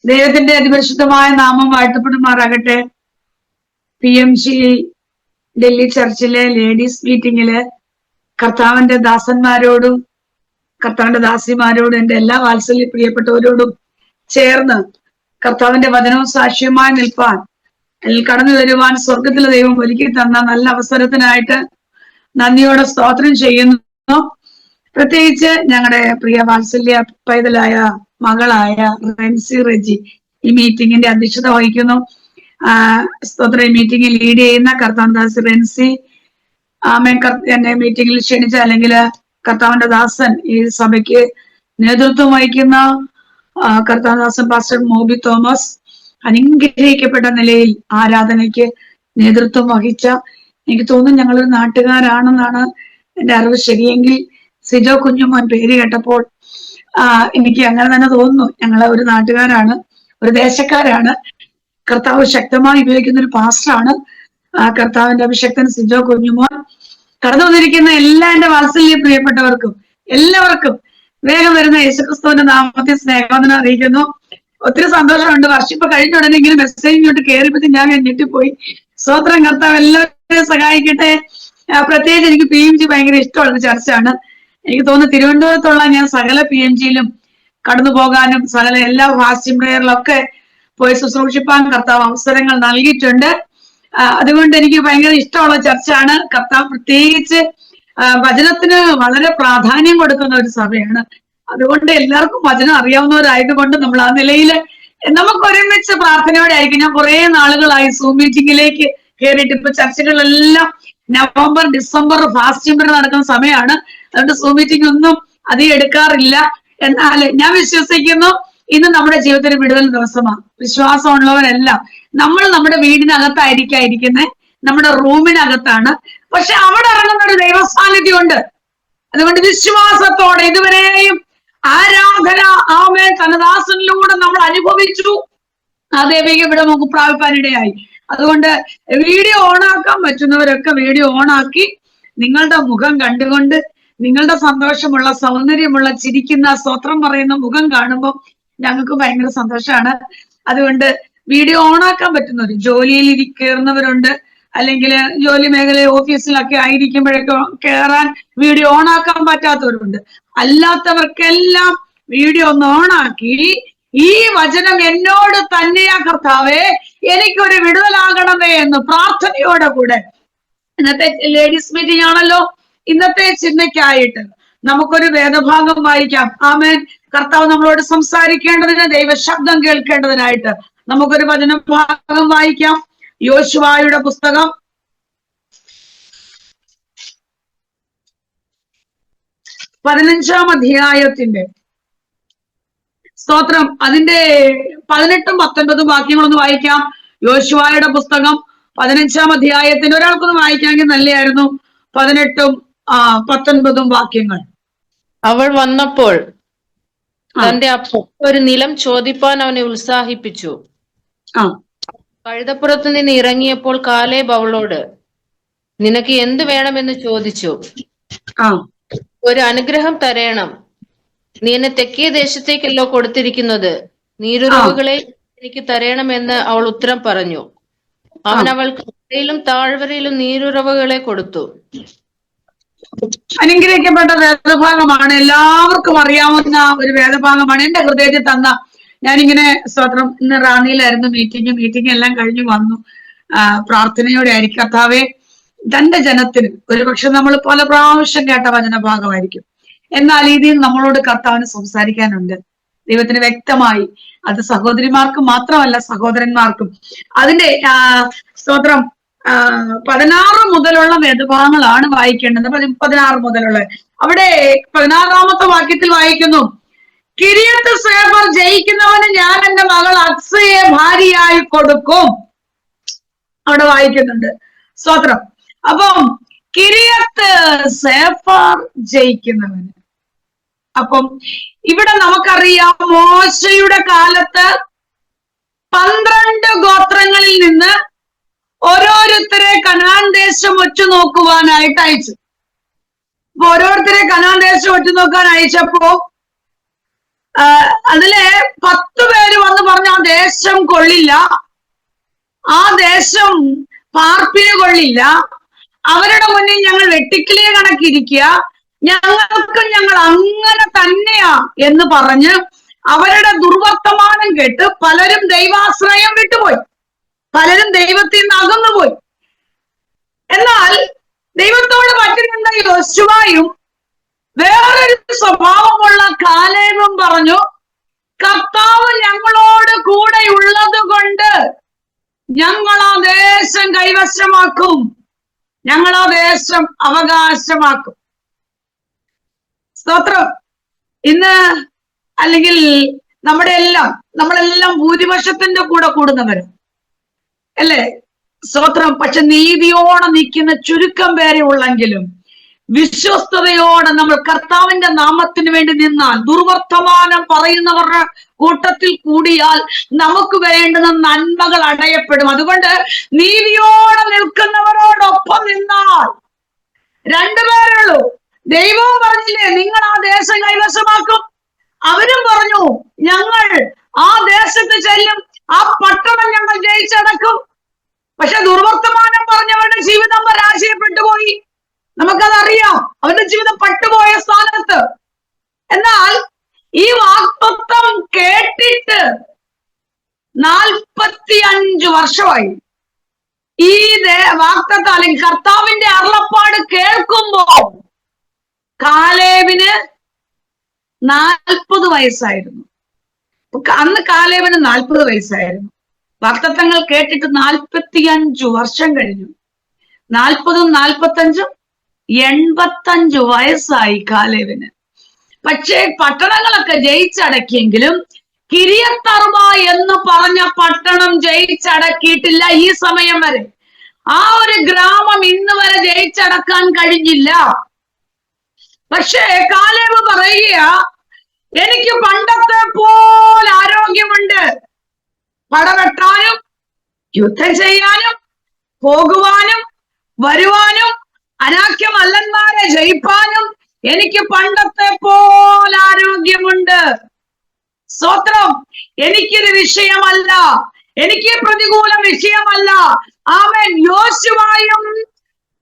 ദൈവത്തിന്റെ അതിപരിശുദ്ധമായ നാമം വാഴ്ത്തപ്പെടുമാറാകട്ടെ. PMG ഡൽഹി ചർച്ചിലെ ലേഡീസ് മീറ്റിംഗില് കർത്താവിന്റെ ദാസന്മാരോടും കർത്താവിന്റെ ദാസിമാരോടും എന്റെ എല്ലാ വാത്സല്യ പ്രിയപ്പെട്ടവരോടും ചേർന്ന് കർത്താവിന്റെ വചനവും സാക്ഷ്യമായി നിൽപ്പാൻ കടന്നു വരുവാൻ സ്വർഗത്തിലെ ദൈവം ഒരുക്കി തന്ന നല്ല അവസരത്തിനായിട്ട് നന്ദിയോടെ സ്തോത്രം ചെയ്യുന്നു. പ്രത്യേകിച്ച് ഞങ്ങളുടെ പ്രിയ വാത്സല്യ പൈതലായ മകളായ റെൻസി റെജി ഈ മീറ്റിംഗിന്റെ അധ്യക്ഷത വഹിക്കുന്നു. സ്തോത്ര ഈ മീറ്റിംഗിൽ ലീഡ് ചെയ്യുന്ന കർത്താവ്ദാസ് റെൻസി എന്നെ മീറ്റിംഗിൽ ക്ഷണിച്ച അല്ലെങ്കിൽ കർത്താവിന്റെ ദാസൻ ഈ സഭയ്ക്ക് നേതൃത്വം വഹിക്കുന്ന കർത്താവ്ദാസൻ പാസ്റ്റർ മോബി തോമസ് അനുഗ്രഹിക്കപ്പെട്ട നിലയിൽ ആരാധനയ്ക്ക് നേതൃത്വം വഹിച്ച, എനിക്ക് തോന്നുന്നു ഞങ്ങളൊരു നാട്ടുകാരാണെന്നാണ് എന്റെ അറിവ്. ശരിയെങ്കിൽ സിജോ കുഞ്ഞുമോൻ പേര് കേട്ടപ്പോൾ എനിക്ക് അങ്ങനെ തന്നെ തോന്നുന്നു. ഞങ്ങളെ ഒരു നാട്ടുകാരാണ്, ഒരു ദേശക്കാരാണ്. കർത്താവ് ശക്തമായി ഉപയോഗിക്കുന്ന ഒരു പാസ്റ്ററാണ് കർത്താവിന്റെ അഭിഷക്തൻ സിജോ കുഞ്ഞുമോൻ. കടന്നു വന്നിരിക്കുന്ന എല്ലാ എന്റെ വാത്സല്യ പ്രിയപ്പെട്ടവർക്കും എല്ലാവർക്കും വേഗം വരുന്ന യേശുക്രിസ്തുവിന്റെ നാമത്തിൽ സ്നേഹവന്ദനം അറിയിക്കുന്നു. ഒത്തിരി സന്തോഷമുണ്ട്. വർഷിപ്പ് കഴിഞ്ഞ ഉടനെ ഇങ്ങനെ മെസ്സേജ് ഇങ്ങോട്ട് കയറിയപ്പോൾ ഞാൻ ഞെട്ടിപ്പോയി. സ്വോത്രം. കർത്താവ് എല്ലാവരെയും സഹായിക്കട്ടെ. പ്രത്യേകിച്ച് എനിക്ക് PMG ഭയങ്കര ഇഷ്ടമുള്ള ചർച്ചാണ്. എനിക്ക് തോന്നുന്നു തിരുവനന്തപുരത്തുള്ള ഞാൻ സകല PMGയിലും കടന്നു പോകാനും സകല എല്ലാ ഫാസ്റ്റിംഗ് പ്രേയറിലൊക്കെ പോയി ശുശ്രൂഷിപ്പാൻ കർത്താവ് അവസരങ്ങൾ നൽകിയിട്ടുണ്ട്. അതുകൊണ്ട് എനിക്ക് ഭയങ്കര ഇഷ്ടമുള്ള ചർച്ചാണ്. കർത്താവ് പ്രത്യേകിച്ച് വചനത്തിന് വളരെ പ്രാധാന്യം കൊടുക്കുന്ന ഒരു സഭയാണ്. അതുകൊണ്ട് എല്ലാവർക്കും വചനം അറിയാവുന്നവരായതുകൊണ്ട് നമ്മൾ ആ നിലയിൽ നമുക്ക് ഒരുമിച്ച് പ്രാർത്ഥനയോടെ ആയിരിക്കും. ഞാൻ കുറെ നാളുകളായി സൂം മീറ്റിംഗിലേക്ക് കയറിയിട്ട് ഇപ്പൊ ചർച്ചകളെല്ലാം നവംബർ ഡിസംബർ ഫാസ്റ്റിംഗ് പീരീഡ് നടക്കുന്ന സമയമാണ്. അതുകൊണ്ട് സൂം മീറ്റിംഗ് ഒന്നും അധികം എടുക്കാറില്ല. എന്നാൽ ഞാൻ വിശ്വസിക്കുന്നു ഇന്ന് നമ്മുടെ ജീവിതത്തിൽ വിടുതൽ ദിവസമാണ്. വിശ്വാസമുള്ളവരെല്ലാം നമ്മൾ നമ്മുടെ വീടിനകത്തായിരിക്കുന്നത്, നമ്മുടെ റൂമിനകത്താണ്. പക്ഷെ അവിടെ ഇറങ്ങുന്ന ഒരു ദൈവ സാന്നിധ്യമുണ്ട്. അതുകൊണ്ട് വിശ്വാസത്തോടെ ഇതുവരെയും ആരാധന ആമേൻ കനദാസനിലൂടെ നമ്മൾ അനുഭവിച്ചു. ആ ദൈവിക ഇവിടെ നമുക്ക് പ്രാപിപ്പാനിടയായി. അതുകൊണ്ട് വീഡിയോ ഓണാക്കാൻ പറ്റുന്നവരൊക്കെ വീഡിയോ ഓണാക്കി നിങ്ങളുടെ മുഖം കണ്ടുകൊണ്ട് നിങ്ങളുടെ സന്തോഷമുള്ള സൗന്ദര്യമുള്ള ചിരിക്കുന്ന സ്തോത്രം പറയുന്ന മുഖം കാണുമ്പോൾ ഞങ്ങൾക്ക് ഭയങ്കര സന്തോഷമാണ്. അതുകൊണ്ട് വീഡിയോ ഓണാക്കാൻ പറ്റുന്നവർ, ജോലിയിൽ കയറുന്നവരുണ്ട്, അല്ലെങ്കിൽ ജോലി മേഖല ഓഫീസിലൊക്കെ ആയിരിക്കുമ്പോഴേക്കും കയറാൻ വീഡിയോ ഓണാക്കാൻ പറ്റാത്തവരുണ്ട്. അല്ലാത്തവർക്കെല്ലാം വീഡിയോ ഒന്ന് ഓണാക്കി ഈ വചനം എന്നോട് തന്നെയാ കർത്താവേ എനിക്കൊരു വിടുതലാകണമേ എന്ന് പ്രാർത്ഥനയോടെ കൂടെ, ഇന്നത്തെ ലേഡീസ് മീറ്റിംഗ് ആണല്ലോ, ഇന്നത്തെ ചിന്തയ്ക്കായിട്ട് നമുക്കൊരു വേദഭാഗം വായിക്കാം. ആമേൻ. കർത്താവ് നമ്മളോട് സംസാരിക്കേണ്ടതിന്, ദൈവശബ്ദം കേൾക്കേണ്ടതിനായിട്ട് നമുക്കൊരു വചനഭാഗം വായിക്കാം. യോശുവയുടെ പുസ്തകം 15-ാം അധ്യായത്തിന്റെ സ്തോത്രം അതിന്റെ 18ഉം 19ഉം വാക്യങ്ങളൊന്ന് വായിക്കാം. യോശുവയുടെ പുസ്തകം 15-ാം അധ്യായത്തിന്റെ ഒരാൾക്കൊന്ന് വായിക്കാമെങ്കിൽ നല്ലതായിരുന്നു. 18ഉം 19ഉം വാക്യങ്ങൾ. അവൾ വന്നപ്പോൾ തന്റെ അപ്പൻ ഒരു നിലം ചോദിപ്പാൻ അവനെ ഉത്സാഹിപ്പിച്ചു. കഴുതപ്പുറത്തു നിന്ന് ഇറങ്ങിയപ്പോൾ കാലേബ് അവളോട്, നിനക്ക് എന്ത് വേണമെന്ന് ചോദിച്ചു. ഒരു അനുഗ്രഹം തരേണം, നീ എന്നെ തെക്കേ ദേശത്തേക്കല്ലോ കൊടുത്തിരിക്കുന്നത്, നീരുറവുകളെ എനിക്ക് തരേണമെന്ന് അവൾ ഉത്തരം പറഞ്ഞു. അവൻ അവൾക്ക് കരയിലും താഴ്വരയിലും നീരുറവുകളെ കൊടുത്തു. അനുഗ്രഹിക്കപ്പെട്ട വേദഭാഗമാണ്. എല്ലാവർക്കും അറിയാവുന്ന ഒരു വേദഭാഗമാണ്. എന്റെ ഹൃദയത്തിൽ തന്ന, ഞാനിങ്ങനെ സ്തോത്രം ഇന്ന് റാന്നിയിലായിരുന്നു മീറ്റിംഗ് എല്ലാം കഴിഞ്ഞു വന്നു. പ്രാർത്ഥനയോടെ ആയിരിക്കും. കർത്താവേ, തന്റെ ജനത്തിന് ഒരുപക്ഷെ നമ്മൾ പല പ്രാവശ്യം കേട്ട വചനഭാഗമായിരിക്കും, എന്നാൽ ഇതിൽ നമ്മളോട് കർത്താവിന് സംസാരിക്കാനുണ്ട്. ദൈവത്തിന് വ്യക്തമായി അത് സഹോദരിമാർക്കും മാത്രമല്ല സഹോദരന്മാർക്കും. അതിന്റെ സ്തോത്രം 16 മുതലുള്ള വേദഭാഗങ്ങളാണ് വായിക്കേണ്ടത്. 16 മുതലുള്ള അവിടെ 16-ാമത്തെ വാക്യത്തിൽ വായിക്കുന്നു, കിര്യത്ത് സേഫർ ജയിക്കുന്നവന് ഞാൻ എന്റെ മകൾ അക്സയെ ഭാര്യയായി കൊടുക്കും. അവിടെ വായിക്കുന്നുണ്ട്. സ്തോത്രം. അപ്പം കിര്യത്ത് സേഫർ ജയിക്കുന്നവന്, അപ്പം ഇവിടെ നമുക്കറിയാം മോശയുടെ കാലത്ത് 12 ഗോത്രങ്ങളിൽ നിന്ന് ഓരോരുത്തരെ കനാൻ ദേശം ഒറ്റുനോക്കുവാനായിട്ട് അയച്ചു. അപ്പൊ ഓരോരുത്തരെ കനാൻ ദേശം ഒറ്റുനോക്കാൻ അയച്ചപ്പോ അതിലെ 10 പേര് വന്ന് പറഞ്ഞു, ദേശം കൊള്ളില്ല, ആ ദേശം പാർപ്പിന് കൊള്ളില്ല, അവരുടെ മുന്നിൽ ഞങ്ങൾ വെട്ടിക്കിളിയെ കണക്കിരിക്കുക, ഞങ്ങൾ അങ്ങനെ തന്നെയാ എന്ന് പറഞ്ഞ് അവരുടെ ദുർവർത്തമാനം കേട്ട് പലരും ദൈവാശ്രയം വിട്ടുപോയി, പലരും ദൈവത്തിൽ നിന്ന് അകന്നുപോയി. എന്നാൽ ദൈവത്തോട് പറ്റുന്നുണ്ട യോശുവയും വേറൊരു സ്വഭാവമുള്ള കാലേബും പറഞ്ഞു, കർത്താവ് ഞങ്ങളോട് കൂടെ ഉള്ളത് കൊണ്ട് ഞങ്ങൾ ആ ദേശം കൈവശമാക്കും, ഞങ്ങൾ ആ ദേശം അവകാശമാക്കും. സ്തോത്രം. ഇന്ന് അല്ലെങ്കിൽ നമ്മളെല്ലാം ഭൂരിപക്ഷത്തിന്റെ കൂടെ കൂടുന്നവരും അല്ലേ? സ്തോത്രം. പക്ഷെ നീതിയോടെ നിൽക്കുന്ന ചുരുക്കം പേരെ ഉള്ളെങ്കിലും വിശ്വസ്തയോടെ നമ്മൾ കർത്താവിന്റെ നാമത്തിന് വേണ്ടി നിന്നാൽ, ദുർവർത്തമാനം പറയുന്നവരുടെ കൂട്ടത്തിൽ കൂടിയാൽ നമുക്ക് വേണ്ടുന്ന നന്മകൾ അടയപ്പെടും. അതുകൊണ്ട് നീതിയോടെ നിൽക്കുന്നവരോടൊപ്പം നിന്നാൽ, രണ്ടുപേരുള്ളൂ. ദൈവവും പറഞ്ഞില്ലേ നിങ്ങൾ ആ ദേശം കൈവശമാക്കും, അവരും പറഞ്ഞു ഞങ്ങൾ ആ ദേശത്ത് ചെല്ലും, ആ പട്ടണം ഞങ്ങൾ ജയിച്ചടക്കും. പക്ഷെ ദുർവർത്തമാനം പറഞ്ഞവരുടെ ജീവിതം പരാജയപ്പെട്ടു പോയി. നമുക്കതറിയാം, അവരുടെ ജീവിതം പട്ടുപോയ സ്ഥാനത്ത്. എന്നാൽ ഈ വാഗ്ദത്തം കേട്ടിട്ട് 45 വർഷമായി. ഈ വാഗ്ദത്തം അല്ലെങ്കിൽ കർത്താവിന്റെ അരുളപ്പാട് കേൾക്കുമ്പോ കാലേബിന് 40 വയസ്സായിരുന്നു. അന്ന് കാലേബിന് 40 വയസ്സായിരുന്നു. വാഗ്ദത്തങ്ങൾ കേട്ടിട്ട് 45 വർഷം കഴിഞ്ഞു. 40ഉം 45ഉം 85 വയസ്സായി കാലേബിന്. പക്ഷേ പട്ടണങ്ങളൊക്കെ ജയിച്ചടക്കിയെങ്കിലും കിര്യത്തർബ എന്ന് പറഞ്ഞ പട്ടണം ജയിച്ചടക്കിയിട്ടില്ല ഈ സമയം വരെ. ആ ഒരു ഗ്രാമം ഇന്ന് വരെ ജയിച്ചടക്കാൻ കഴിഞ്ഞില്ല. പക്ഷേ കാലേബ് പറയുക, എനിക്ക് പണ്ടത്തെ പോലെ ആരോഗ്യമുണ്ട്, പടവെട്ടാനും യുദ്ധം ചെയ്യാനും പോകുവാനും വരുവാനും അനാക്യമല്ലന്മാരെ ജയിപ്പാനും എനിക്ക് പണ്ടത്തെ പോലെ ആരോഗ്യമുണ്ട്. സ്തോത്രം. എനിക്കിത് വിഷയമല്ല, എനിക്ക് പ്രതികൂല വിഷയമല്ല. അവൻ യോശുവയും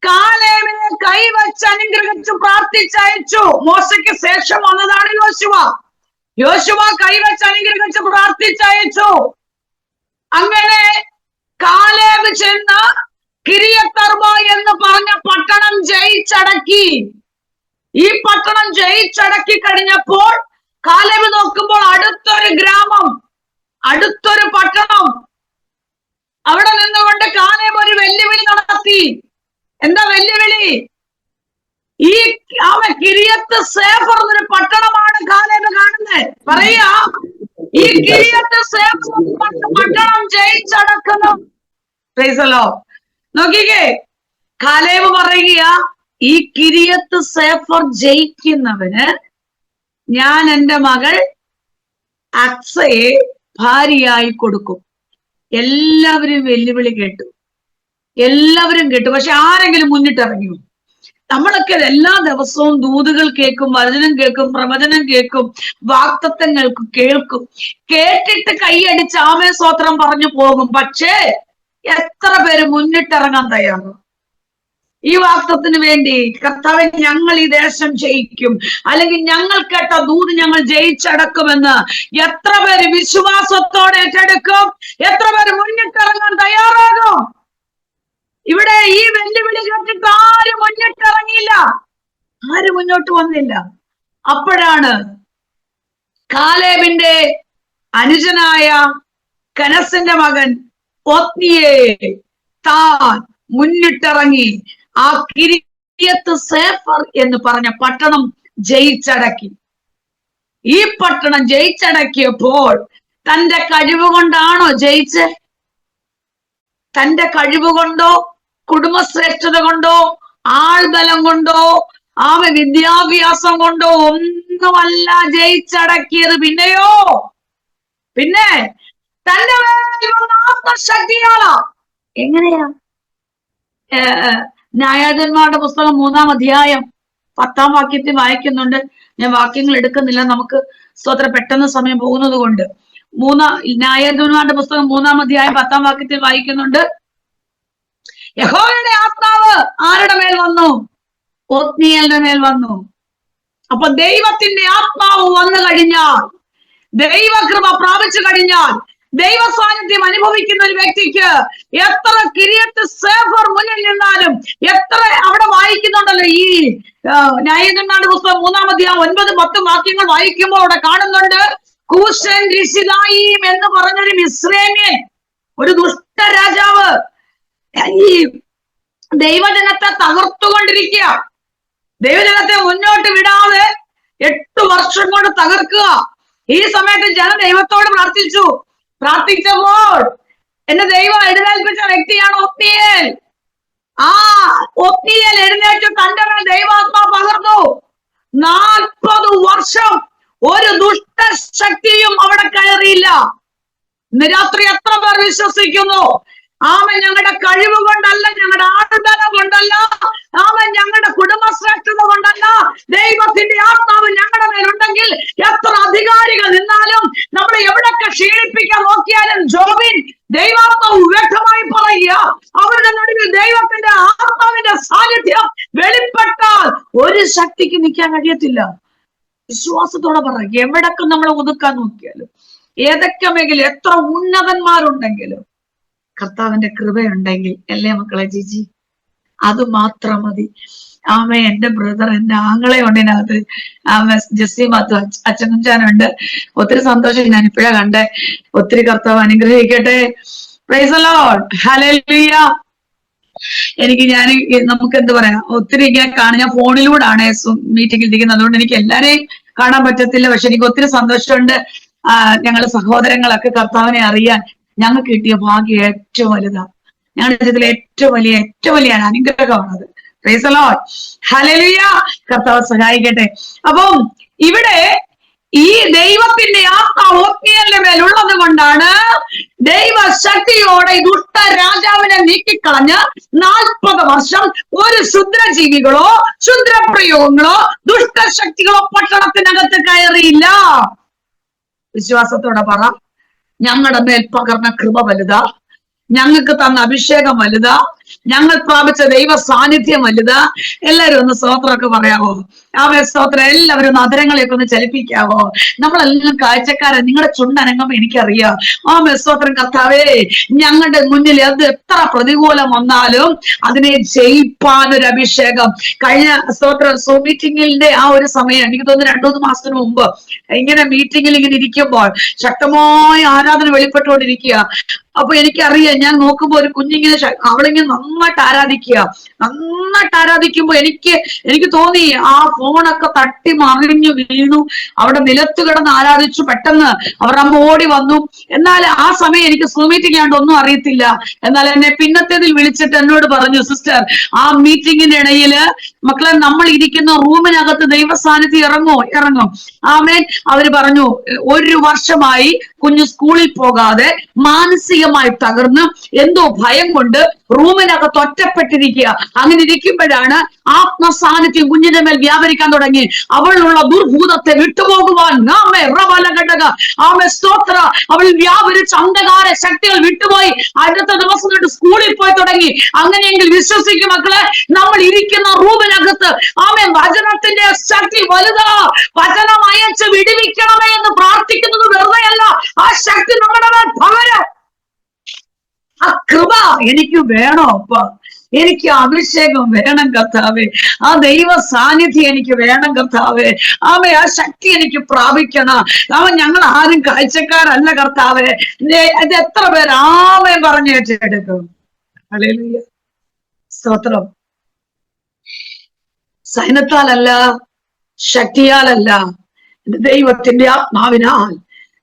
കാലേബിനെ കൈവച്ച് അനുഗ്രഹിച്ചു പ്രാർത്ഥിച്ചയച്ചു. മോശയ്ക്ക് ശേഷം വന്നതാണ് യോശുവ കൈവച്ച് അനുഗ്രഹിച്ച് പ്രാർത്ഥിച്ചയച്ചു. അങ്ങനെ കാലേബ് ചെന്ന് കിര്യത്തർബ എന്ന് പറഞ്ഞ പട്ടണം ജയിച്ചടക്കി. ഈ പട്ടണം ജയിച്ചടക്കി കഴിഞ്ഞപ്പോൾ കാലേബ് നോക്കുമ്പോൾ അടുത്തൊരു ഗ്രാമം, അടുത്തൊരു പട്ടണം. അവിടെ നിന്നുകൊണ്ട് കാലേബ് ഒരു വെല്ലുവിളി നടത്തി. എന്താ വെല്ലുവിളി? ഈ കിര്യത്ത് സേഫർ എന്നൊരു പട്ടണമാണ് കാലേബ് കാണുന്നത്. പറയാ, ഈ കിര്യത്ത് സേഫർ പട്ടണം ജയിച്ചടക്കുന്നു. നോക്കിക്കേ, കാലേബ് പറയുക, ഈ കിര്യത്ത് സേഫർ ജയിക്കുന്നവന് ഞാൻ എൻ്റെ മകൾ അക്സയെ ഭാര്യയായി കൊടുക്കും. എല്ലാവരും വെല്ലുവിളി കേട്ടു, എല്ലാവരും കേട്ടു. പക്ഷെ ആരെങ്കിലും മുന്നിട്ടിറങ്ങിയോ? നമ്മളൊക്കെ എല്ലാ ദിവസവും ദൂതുകൾ കേൾക്കും, വചനം കേൾക്കും, പ്രവചനം കേൾക്കും, വാഗ്ദത്തങ്ങൾ കേൾക്കും. കേട്ടിട്ട് കൈയടിച്ച് ആമേ സ്തോത്രം പറഞ്ഞു പോകും. പക്ഷേ എത്ര പേര് മുന്നിട്ടിറങ്ങാൻ തയ്യാറാണ്? ഈ വാഗ്ദത്തത്തിന് വേണ്ടി കർത്താവേ ഞങ്ങൾ ഈ ദേശം ജയിക്കും, അല്ലെങ്കിൽ ഞങ്ങൾ കേട്ട ദൂത് ഞങ്ങൾ ജയിച്ചടക്കുമെന്ന് എത്ര പേര് വിശ്വാസത്തോടെ ഏറ്റെടുക്കും? എത്ര പേര് മുന്നിട്ടിറങ്ങാൻ തയ്യാറാകും? ഇവിടെ ഈ വെല്ലുവിളി കേട്ടിട്ട് ആരും മുന്നിട്ടിറങ്ങിയില്ല, ആരും മുന്നോട്ട് വന്നില്ല. അപ്പോഴാണ് കാലേബിന്റെ അനുജനായ കനസിന്റെ മകൻ ഒത്നിയെ താൻ മുന്നിട്ടിറങ്ങി ആ കിര്യത്ത് സേഫർ എന്ന് പറഞ്ഞ പട്ടണം ജയിച്ചടക്കി. ഈ പട്ടണം ജയിച്ചടക്കിയപ്പോൾ തന്റെ കഴിവ് കൊണ്ടാണോ ജയിച്ച്? തന്റെ കഴിവ് കൊണ്ടോ, കുടുംബശ്രേഷ്ഠത കൊണ്ടോ, ആൾബലം കൊണ്ടോ, വിദ്യാഭ്യാസം കൊണ്ടോ ഒന്നുമല്ല ജയിച്ചടക്കിയത്. പിന്നെ തന്റെ ആത്മശക്തിയാളാ. എങ്ങനെയാ? ന്യായാധിപന്മാരുടെ പുസ്തകം 3-ാം അധ്യായം 10-ാം വാക്യത്തിൽ വായിക്കുന്നുണ്ട്. ഞാൻ വാക്യങ്ങൾ എടുക്കുന്നില്ല, നമുക്ക് സ്തോത്രം പെട്ടെന്ന് സമയം പോകുന്നത് കൊണ്ട്. ന്യായാധിപന്മാരുടെ പുസ്തകം 3-ാം അധ്യായം 10-ാം വാക്യത്തിൽ വായിക്കുന്നുണ്ട്, യഹോവയുടെ ആത്മാവ് ആരുടെ മേൽ വന്നു? ഒത്നീയേലിന്റെ മേൽ വന്നു. അപ്പൊ ദൈവത്തിന്റെ ആത്മാവ് വന്നു കഴിഞ്ഞാൽ, ദൈവകൃപ പ്രാപിച്ചു കഴിഞ്ഞാൽ, ദൈവ സാന്നിധ്യം അനുഭവിക്കുന്ന ഒരു വ്യക്തിക്ക് എത്ര കിരീട്ട് സേഫർ മുന്നിൽ നിന്നാലും, എത്ര അവിടെ വായിക്കുന്നുണ്ടല്ലോ, ഈ ന്യായാധിപന്മാരുടെ പുസ്തകം 3-ാം അധ്യായം 9-10 വാക്യങ്ങൾ വായിക്കുമ്പോൾ അവിടെ കാണുന്നുണ്ട്, കൂശൻ രിശിതായീം എന്ന് പറഞ്ഞൊരു മിസ്രൈമ്യൻ, ഒരു ദുഷ്ട രാജാവ് ഈ ദൈവജനത്തെ തകർത്തുകൊണ്ടിരിക്കുക. ദൈവജനത്തെ മുന്നോട്ട് വിടാതെ 8 വർഷം കൊണ്ട് തകർക്കുക. ഈ സമയത്ത് ജനം ദൈവത്തോട് പ്രാർത്ഥിച്ചപ്പോൾ എന്റെ ദൈവം എഴുന്നേൽപ്പിച്ച വ്യക്തിയാണ് ഒത്നീയേൽ. ആ ഒത്നീയേൽ എഴുന്നേറ്റ് തന്റെ മേൽ ദൈവാത്മാ പകർന്നു. 40 വർഷം ഒരു ദുഷ്ടശക്തിയും അവിടെ കയറിയില്ല. ഇന്ന് രാത്രി എത്ര പേർ വിശ്വസിക്കുന്നു? ആമൻ, ഞങ്ങളുടെ കഴിവ് കൊണ്ടല്ല, ഞങ്ങളുടെ ആർദ്രത കൊണ്ടല്ല, ആമൻ, ഞങ്ങളുടെ കുടുംബശ്രേഷ്ഠത കൊണ്ടല്ല, ദൈവത്തിന്റെ ആത്മാവ് ഞങ്ങളുടെ മേലുണ്ടെങ്കിൽ എത്ര അധികാരികൾ നിന്നാലും, നമ്മളെ എവിടൊക്കെ ക്ഷീണിപ്പിക്കാൻ നോക്കിയാലും, ജോബിൻ ദൈവാത്മാവ് വ്യക്തമായി പറയുക, അവരുടെ നടുവിൽ ദൈവത്തിന്റെ ആത്മാവിന്റെ സാന്നിധ്യം വെളിപ്പെട്ടാൽ ഒരു ശക്തിക്ക് നിൽക്കാൻ കഴിയത്തില്ല. വിശ്വാസത്തോടെ പറയും, എവിടൊക്കെ നമ്മൾ ഒതുക്കാൻ നോക്കിയാലും, ഏതൊക്കെ മേഖല എത്ര ഉന്നതന്മാരുണ്ടെങ്കിലും, കർത്താവിന്റെ കൃപയുണ്ടെങ്കിൽ, അല്ലേ മക്കളെ ജിജി, അത് മാത്രം മതി. ആമേ, എന്റെ ബ്രദർ, എന്റെ ആങ്ങളെ ഉണ്ടിനകത്ത്, ആമേ, ജസ്സി മാത്തു അച്ഛനുണ്ട്. ഒത്തിരി സന്തോഷം, ഞാൻ ഇപ്പോഴാ കണ്ടേ. ഒത്തിരി കർത്താവ് അനുഗ്രഹിക്കട്ടെ. Price the Lord, hallelujah. നമുക്ക് എന്ത് പറയാം, ഒത്തിരി ഇങ്ങനെ കാണാൻ, ഞാൻ ഫോണിലൂടെയാണ് മീറ്റിംഗിൽ ഇരിക്കുന്നത്, അതുകൊണ്ട് എനിക്ക് എല്ലാരെയും കാണാൻ പറ്റത്തില്ല. പക്ഷെ എനിക്ക് ഒത്തിരി സന്തോഷമുണ്ട്. ഞങ്ങളുടെ സഹോദരങ്ങളൊക്കെ കർത്താവിനെ അറിയാൻ ഞങ്ങൾക്ക് കിട്ടിയ ഭാഗ്യം ഏറ്റവും വലുതാണ്. ഞങ്ങളുടെ ജീവിതത്തിലെ ഏറ്റവും വലിയ അനുഗ്രഹമാണത്. Praise the Lord, hallelujah. കർത്താവ് സഹായിക്കട്ടെ. അപ്പം ഇവിടെ ഈ ദൈവത്തിന്റെ ആത്മാവ് ഒത്നീയേലിന്റെ മേലുള്ളത് കൊണ്ടാണ് ദൈവശക്തിയോടെ ദുഷ്ട രാജാവിനെ നീക്കിക്കളഞ്ഞ് 40 വർഷം ഒരു ക്ഷുദ്രജീവികളോ ക്ഷുദ്രപ്രയോഗങ്ങളോ ദുഷ്ടശക്തികളോ പട്ടണത്തിനകത്ത് കയറിയില്ല. വിശ്വാസത്തോടെ പറ, ഞങ്ങളുടെ മേൽ പകർന്ന കൃപ വലുതാ, ഞങ്ങൾക്ക് തന്ന അഭിഷേകം വലുതാ, ഞങ്ങൾ പ്രാപിച്ച ദൈവ സാന്നിധ്യം വലുതാ. എല്ലാവരും ഒന്ന് സ്തോത്രമൊക്കെ പറയാവോ? സ്തോത്രം. എല്ലാവരും നഗരങ്ങളെയൊക്കെ ഒന്ന് ചലിപ്പിക്കാവോ? നമ്മളെല്ലാം കാഴ്ചക്കാരൻ. നിങ്ങളുടെ ചുണ്ടനങ്ങും എനിക്കറിയാം. സ്തോത്രം. കർത്താവേ, ഞങ്ങളുടെ മുന്നിൽ അത് എത്ര പ്രതികൂലം വന്നാലും അതിനെ ജയിപ്പാൻ ഒരു അഭിഷേകം. കഴിഞ്ഞ സ്തോത്രം മീറ്റിംഗിന്റെ ആ ഒരു സമയം, എനിക്ക് തോന്നുന്നു 2-3 മാസത്തിന് മുമ്പ് ഇങ്ങനെ മീറ്റിംഗിൽ ഇങ്ങനെ ഇരിക്കുമ്പോൾ ശക്തമായ ആരാധന വെളിപ്പെട്ടുകൊണ്ടിരിക്കുക. അപ്പൊ എനിക്കറിയാം, ഞാൻ നോക്കുമ്പോ ഒരു കുഞ്ഞിങ്ങനെ അവളിങ്ങനെ നന്നായിട്ട് ആരാധിക്കുമ്പോ എനിക്ക് തോന്നി ആ ഫോണൊക്കെ തട്ടി മറിഞ്ഞു വീണു. അവിടെ നിലത്ത് കിടന്ന് ആരാധിച്ചു. പെട്ടെന്ന് അവരുടെ അമ്മ ഓടി വന്നു. എന്നാൽ ആ സമയം എനിക്ക് മീറ്റിംഗ് ആണ്ട് ഒന്നും അറിയത്തില്ല. എന്നാൽ എന്നെ പിന്നത്തേതിൽ വിളിച്ചിട്ട് എന്നോട് പറഞ്ഞു, സിസ്റ്റർ, ആ മീറ്റിംഗിന്റെ ഇടയില് മക്കളെ, നമ്മൾ ഇരിക്കുന്ന റൂമിനകത്ത് ദൈവ സാന്നിധ്യം ഇറങ്ങും. ആമേൻ. അവര് പറഞ്ഞു, 1 വർഷമായി കുഞ്ഞു സ്കൂളിൽ പോകാതെ മാനസികമായി തകർന്ന് എന്തോ ഭയം കൊണ്ട് റൂമിനകത്ത് ഒറ്റപ്പെട്ടിരിക്കുക. അങ്ങനെ ഇരിക്കുമ്പോഴാണ് ആത്മസാന്നിധ്യം കുഞ്ഞിന്റെ മേൽ വ്യാപരിക്കാൻ തുടങ്ങി. അവളിലുള്ള ദുർഭൂതത്തെ വിട്ടുപോകുവാൻ സ്തോത്ര, അവൾ വ്യാപരിച്ച അന്ധകാര ശക്തികൾ വിട്ടുപോയി. അടുത്ത ദിവസം തൊട്ട് സ്കൂളിൽ പോയി തുടങ്ങി. അങ്ങനെയെങ്കിൽ വിശ്വസിക്കും മക്കളെ, നമ്മൾ ഇരിക്കുന്ന റൂമിനകത്ത് വചനത്തിന്റെ ശക്തി വലുതാ. വചനം അയച്ച് വിടുവിക്കണമേ എന്ന് പ്രാർത്ഥിക്കുന്നത് വെറുതെയല്ല. ആ ശക്തി നമ്മുടെ മേൽ പകരം. ആ കൃപ എനിക്ക് വേണോ അപ്പ? എനിക്ക് അഭിഷേകം വേണം കർത്താവേ. ആ ദൈവ സാന്നിധ്യം എനിക്ക് വേണം കർത്താവേ. ആ ശക്തി എനിക്ക് പ്രാപിക്കണം. ഞങ്ങൾ ആരും കാഴ്ചക്കാരല്ല കർത്താവേ. ഇത് എത്ര പേര് ആമേ പറഞ്ഞേറ്റെടുക്കും? ഹല്ലേലൂയ, സ്തോത്രം. സൈന്യത്താലല്ല, ശക്തിയാലല്ല, ദൈവത്തിന്റെ ആത്മാവിനാൽ.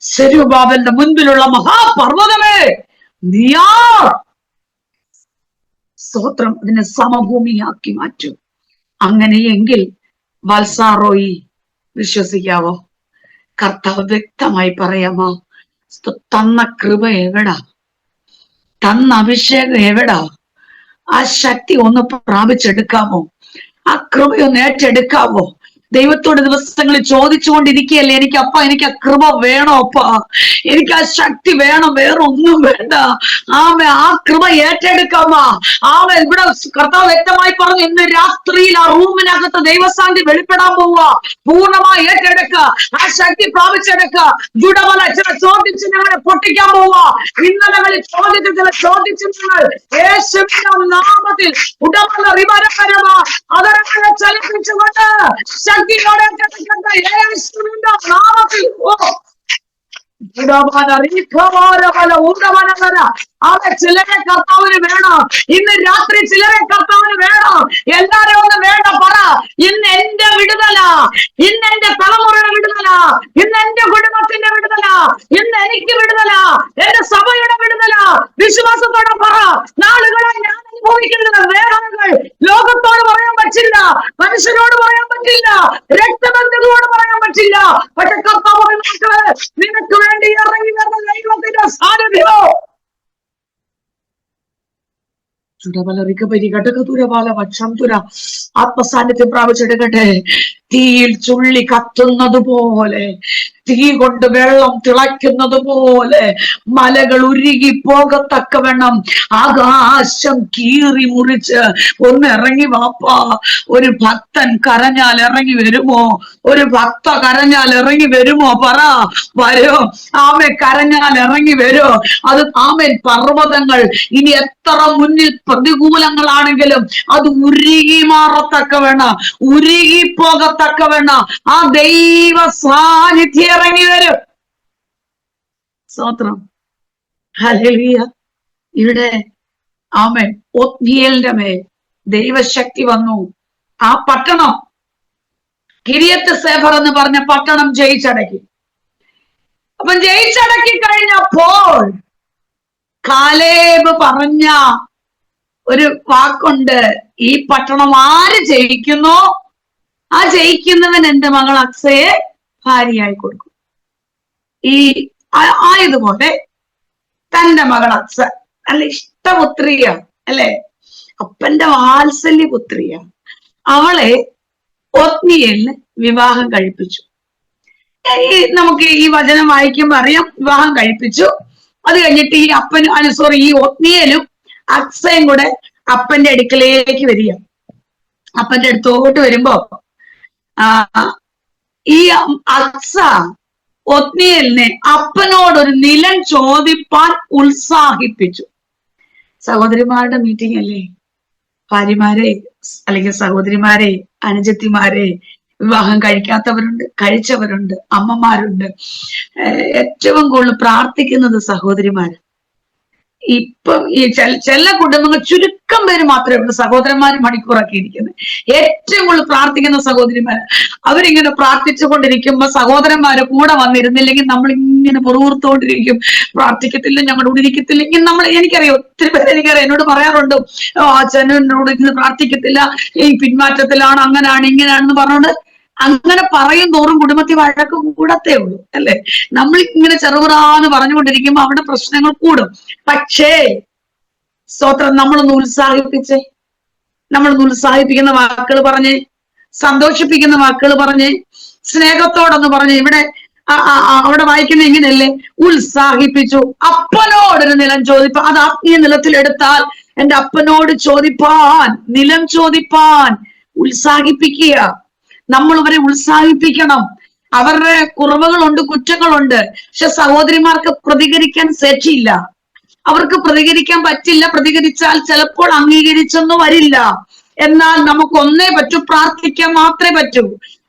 സെരുബ്ബാബേലിന്റെ മുൻപിലുള്ള മഹാപർവ്വതമേ, നീയാ സ്തോത്രം അതിനെ സമഭൂമിയാക്കി മാറ്റും. അങ്ങനെയെങ്കിൽ വത്സാറോയി, വിശ്വസിക്കാവോ? കർത്താവ് വ്യക്തമായി പറയാമോ? തന്ന കൃപ എവിടാ? തന്ന അഭിഷേകം എവിടാ? ആ ശക്തി ഒന്ന് പ്രാപിച്ചെടുക്കാമോ? ആ കൃപയൊന്ന് ഏറ്റെടുക്കാമോ? ദൈവത്തോട് ദിവസങ്ങളിൽ ചോദിച്ചുകൊണ്ടിരിക്കുകയല്ലേ, എനിക്ക് ആ കൃപ വേണോ അപ്പ, എനിക്ക് ആ ശക്തി വേണം, വേറെ ഒന്നും വേണ്ട. ആ കൃപ ഏറ്റെടുക്കാമ. ഇവിടെ കർത്താവ് വ്യക്തമായി പറഞ്ഞു, ഇന്ന് രാത്രിയിൽ ആ റൂമിനകത്ത് ദൈവസാന്നിധ്യം വെളിപ്പെടാൻ പോവുക. പൂർണ്ണമായി ഏറ്റെടുക്ക, ആ ശക്തി പ്രാപിച്ചെടുക്ക. ജുഡമല ചില ചോദ്യചിഹ്നങ്ങളെ പൊട്ടിക്കാൻ പോവുക. ഇന്നലകളിൽ ചില ചോദ്യചിഹ്നങ്ങൾ യേശുവിന്റെ നാമത്തിൽ ഉടമല റിവരപരമ അതരങ്ങളെ ചലിപ്പിച്ചുകൊണ്ട് ശക്തിയോടെ യേശുവിന്റെ നാമത്തിൽ ചിലരെ കർത്താവിന് വേണം. ഇന്ന് രാത്രി ചിലരെ കർത്താവിന് വേണം. എല്ലാരും ഒന്ന് വേണ്ട പറ. ഇന്ന് എന്റെ വിടുതല, ഇന്ന് എന്റെ തലമുറയുടെ വിടുതല, ഇന്ന് എന്റെ കുടുംബത്തിന്റെ വിടുതല, ഇന്ന് എനിക്ക് വിടുതല, എന്റെ സഭയുടെ വിടുതല. വിശ്വാസത്തോടെ പറ. നാളുകളെ ഞാൻ അനുഭവിക്കുന്നത് വേദനകൾ ലോകത്തോട് പറയാൻ പറ്റില്ല, മനുഷ്യരോട് പറയാൻ പറ്റില്ല, രക്തബന്ധുക്കളോട് പറയാൻ പറ്റില്ല. പക്ഷെ കർത്താവ് നിനക്ക് വേണ്ടി ഇറങ്ങി വരുന്ന ദൈവത്തിന്റെ സാന്നിധ്യമോ ആത്മസാന്നിധ്യം പ്രാപിച്ചെടുക്കട്ടെ. തീയിൽ ചുള്ളി കത്തുന്നത് പോലെ, തീ കൊണ്ട് വെള്ളം തിളയ്ക്കുന്നത് പോലെ മലകൾ ഉരുകി പോകത്തക്കവണ്ണം ആകാശം കീറി മുറിച്ച് ഒന്ന് ഇറങ്ങി വാപ്പാ. ഒരു ഭക്തൻ കരഞ്ഞാൽ ഇറങ്ങി വരുമോ? ഒരു ഭക്ത കരഞ്ഞാൽ ഇറങ്ങി വരുമോ? പറ. വരും. ആമേൻ. കരഞ്ഞാൽ ഇറങ്ങി വരും. അത് ആമേൻ. പർവ്വതങ്ങൾ ഇനി എത്ര മുന്നിൽ പ്രതികൂലങ്ങളാണെങ്കിലും അത് ഉരുകി മാറത്തക്കവണ്ണം, ഉരുകി പോകത്തക്കവണ്ണം ആ ദൈവ സാന്നിധ്യം ഇറങ്ങി വരും. സ്തോത്രം. ഹല്ലേലൂയ. ഇവിടെ ആമേൻ ഒത്നിയേലിന്റെ മേൽ ദൈവശക്തി വന്നു. ആ പട്ടണം കിരിയത്ത് സേഫർ എന്ന് പറഞ്ഞ പട്ടണം ജയിച്ചടക്കി. അപ്പൊ ജയിച്ചടക്കി കഴിഞ്ഞപ്പോൾ കാലേബ് പറഞ്ഞ ഒരു വാക്കുണ്ട്, ഈ പട്ടണം ആര് ജയിക്കുന്നോ ആ ജയിക്കുന്നവൻ എന്റെ മകൾ അക്സയെ ഭാര്യയായി കൊടുക്കും. ഈ ആയതുപോലെ തന്റെ മകൾ അക്സ നല്ല ഇഷ്ടപുത്രിയ അല്ലെ, അപ്പന്റെ വാത്സല്യപുത്രിയ. അവളെ ഒത്നിയേലിന് വിവാഹം കഴിപ്പിച്ചു. നമുക്ക് ഈ വചനം വായിക്കുമ്പോ അറിയാം, വിവാഹം കഴിപ്പിച്ചു. അത് കഴിഞ്ഞിട്ട് ഈ ഒത്നിയേലും അക്സയും കൂടെ അപ്പന്റെ അടുക്കലേക്ക് വരിക. അപ്പന്റെ അടുത്തോട്ട് വരുമ്പോ ഈ അക്സ ഒത്നിയേലിനെ അപ്പനോടൊരു നിലം ചോദിപ്പാൻ ഉത്സാഹിപ്പിച്ചു. സഹോദരിമാരുടെ മീറ്റിംഗ് അല്ലേ? ഭാര്യമാരെ അല്ലെങ്കിൽ സഹോദരിമാരെ, അനുജത്തിമാരെ, വിവാഹം കഴിക്കാത്തവരുണ്ട്, കഴിച്ചവരുണ്ട്, അമ്മമാരുണ്ട്. ഏറ്റവും കൂടുതൽ പ്രാർത്ഥിക്കുന്നത് സഹോദരിമാര്. ഇപ്പം ഈ ചില കുടുംബങ്ങൾ ചുരുക്കം പേര് മാത്രമേ ഉള്ളൂ സഹോദരന്മാര് മണിക്കൂറൊക്കെ ഇരിക്കുന്നത്. ഏറ്റവും കൂടുതൽ പ്രാർത്ഥിക്കുന്ന സഹോദരിമാര്. അവരിങ്ങനെ പ്രാർത്ഥിച്ചുകൊണ്ടിരിക്കുമ്പോ സഹോദരന്മാര് കൂടെ വന്നിരുന്നില്ലെങ്കിൽ നമ്മൾ ഇങ്ങനെ പുറത്തോണ്ടിരിക്കും. പ്രാർത്ഥിക്കത്തില്ല, ഞങ്ങളുടെ കൂടെ ഇരിക്കത്തില്ലെങ്കിൽ നമ്മൾ, എനിക്കറിയാം ഒത്തിരി പേര് എനിക്കറിയാം എന്നോട് പറയാറുണ്ട്, അച്ഛനോട് ഇന്ന് പ്രാർത്ഥിക്കത്തില്ല, ഈ പിന്മാറ്റത്തിലാണ്, അങ്ങനെയാണ് ഇങ്ങനെയാണെന്ന് പറഞ്ഞോണ്ട്. അങ്ങനെ പറയും തോറും കുടുംബത്തിൽ വഴക്ക് കൂടത്തേ ഉള്ളൂ അല്ലെ. നമ്മൾ ഇങ്ങനെ ചെറുപറാന്ന് പറഞ്ഞുകൊണ്ടിരിക്കുമ്പോ അവിടെ പ്രശ്നങ്ങൾ കൂടും. പക്ഷേ സ്തോത്രം, നമ്മളൊന്ന് ഉത്സാഹിപ്പിച്ചേ, നമ്മളൊന്ന് ഉത്സാഹിപ്പിക്കുന്ന വാക്കുകൾ പറഞ്ഞേ, സന്തോഷിപ്പിക്കുന്ന വാക്കുകൾ പറഞ്ഞേ, സ്നേഹത്തോടൊന്ന് പറഞ്ഞേ. അവിടെ വായിക്കുന്ന എങ്ങനെയല്ലേ? ഉത്സാഹിപ്പിച്ചു. അപ്പനോടൊരു നിലം ചോദിപ്പാൻ, അത് ആത്മീയ നിലത്തിലെടുത്താൽ എന്റെ അപ്പനോട് ചോദിപ്പാൻ, നിലം ചോദിപ്പാൻ ഉത്സാഹിപ്പിക്കുക. നമ്മൾ അവരെ ഉത്സാഹിപ്പിക്കണം. അവരുടെ കുറവുകളുണ്ട്, കുറ്റങ്ങളുണ്ട്. പക്ഷെ സഹോദരിമാർക്ക് പ്രതികരിക്കാൻ ശേഷിയില്ല, അവർക്ക് പ്രതികരിക്കാൻ പറ്റില്ല. പ്രതികരിച്ചാൽ ചിലപ്പോൾ അംഗീകരിച്ചെന്ന് വരില്ല. എന്നാൽ നമുക്ക് ഒന്നേ പറ്റൂ, പ്രാർത്ഥിക്കാൻ മാത്രമേ പറ്റൂ.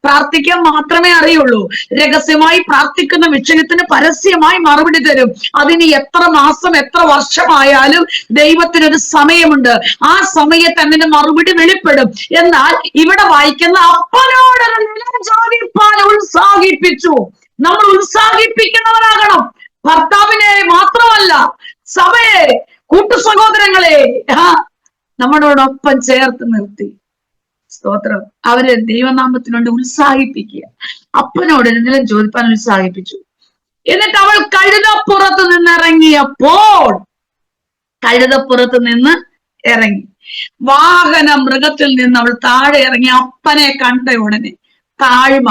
പ്രാർത്ഥിക്കാൻ മാത്രമേ അറിയുള്ളൂ. രഹസ്യമായി പ്രാർത്ഥിക്കുന്ന വിഷയത്തിന് പരസ്യമായി മറുപടി തരും. അതിന് എത്ര മാസം എത്ര വർഷമായാലും ദൈവത്തിനൊരു സമയമുണ്ട്. ആ സമയത്ത് അതിന് മറുപടി വെളിപ്പെടും. എന്നാൽ ഇവിടെ വായിക്കുന്ന അപ്പനോട് ചോദിപ്പാൻ ഉത്സാഹിപ്പിച്ചു. നമ്മൾ ഉത്സാഹിപ്പിക്കുന്നവരാകണം. ഭർത്താവിനെ മാത്രമല്ല, സഭയെ, കൂട്ടു സഹോദരങ്ങളെ നമ്മളോടൊപ്പം ചേർത്ത് നിർത്തി സ്തോത്രം അവരെ ദൈവനാമത്തിനോട് ഉത്സാഹിപ്പിക്കുക. അപ്പനോട് എന്തെങ്കിലും ചോദിപ്പാൻ ഉത്സാഹിപ്പിച്ചു. എന്നിട്ട് അവൾ കഴുതപ്പുറത്ത് നിന്ന് ഇറങ്ങിയപ്പോൾ, കഴുതപ്പുറത്ത് നിന്ന് ഇറങ്ങി വാഹന മൃഗത്തിൽ നിന്ന് അവൾ താഴെ ഇറങ്ങി അപ്പനെ കണ്ട ഉടനെ താഴ്മ,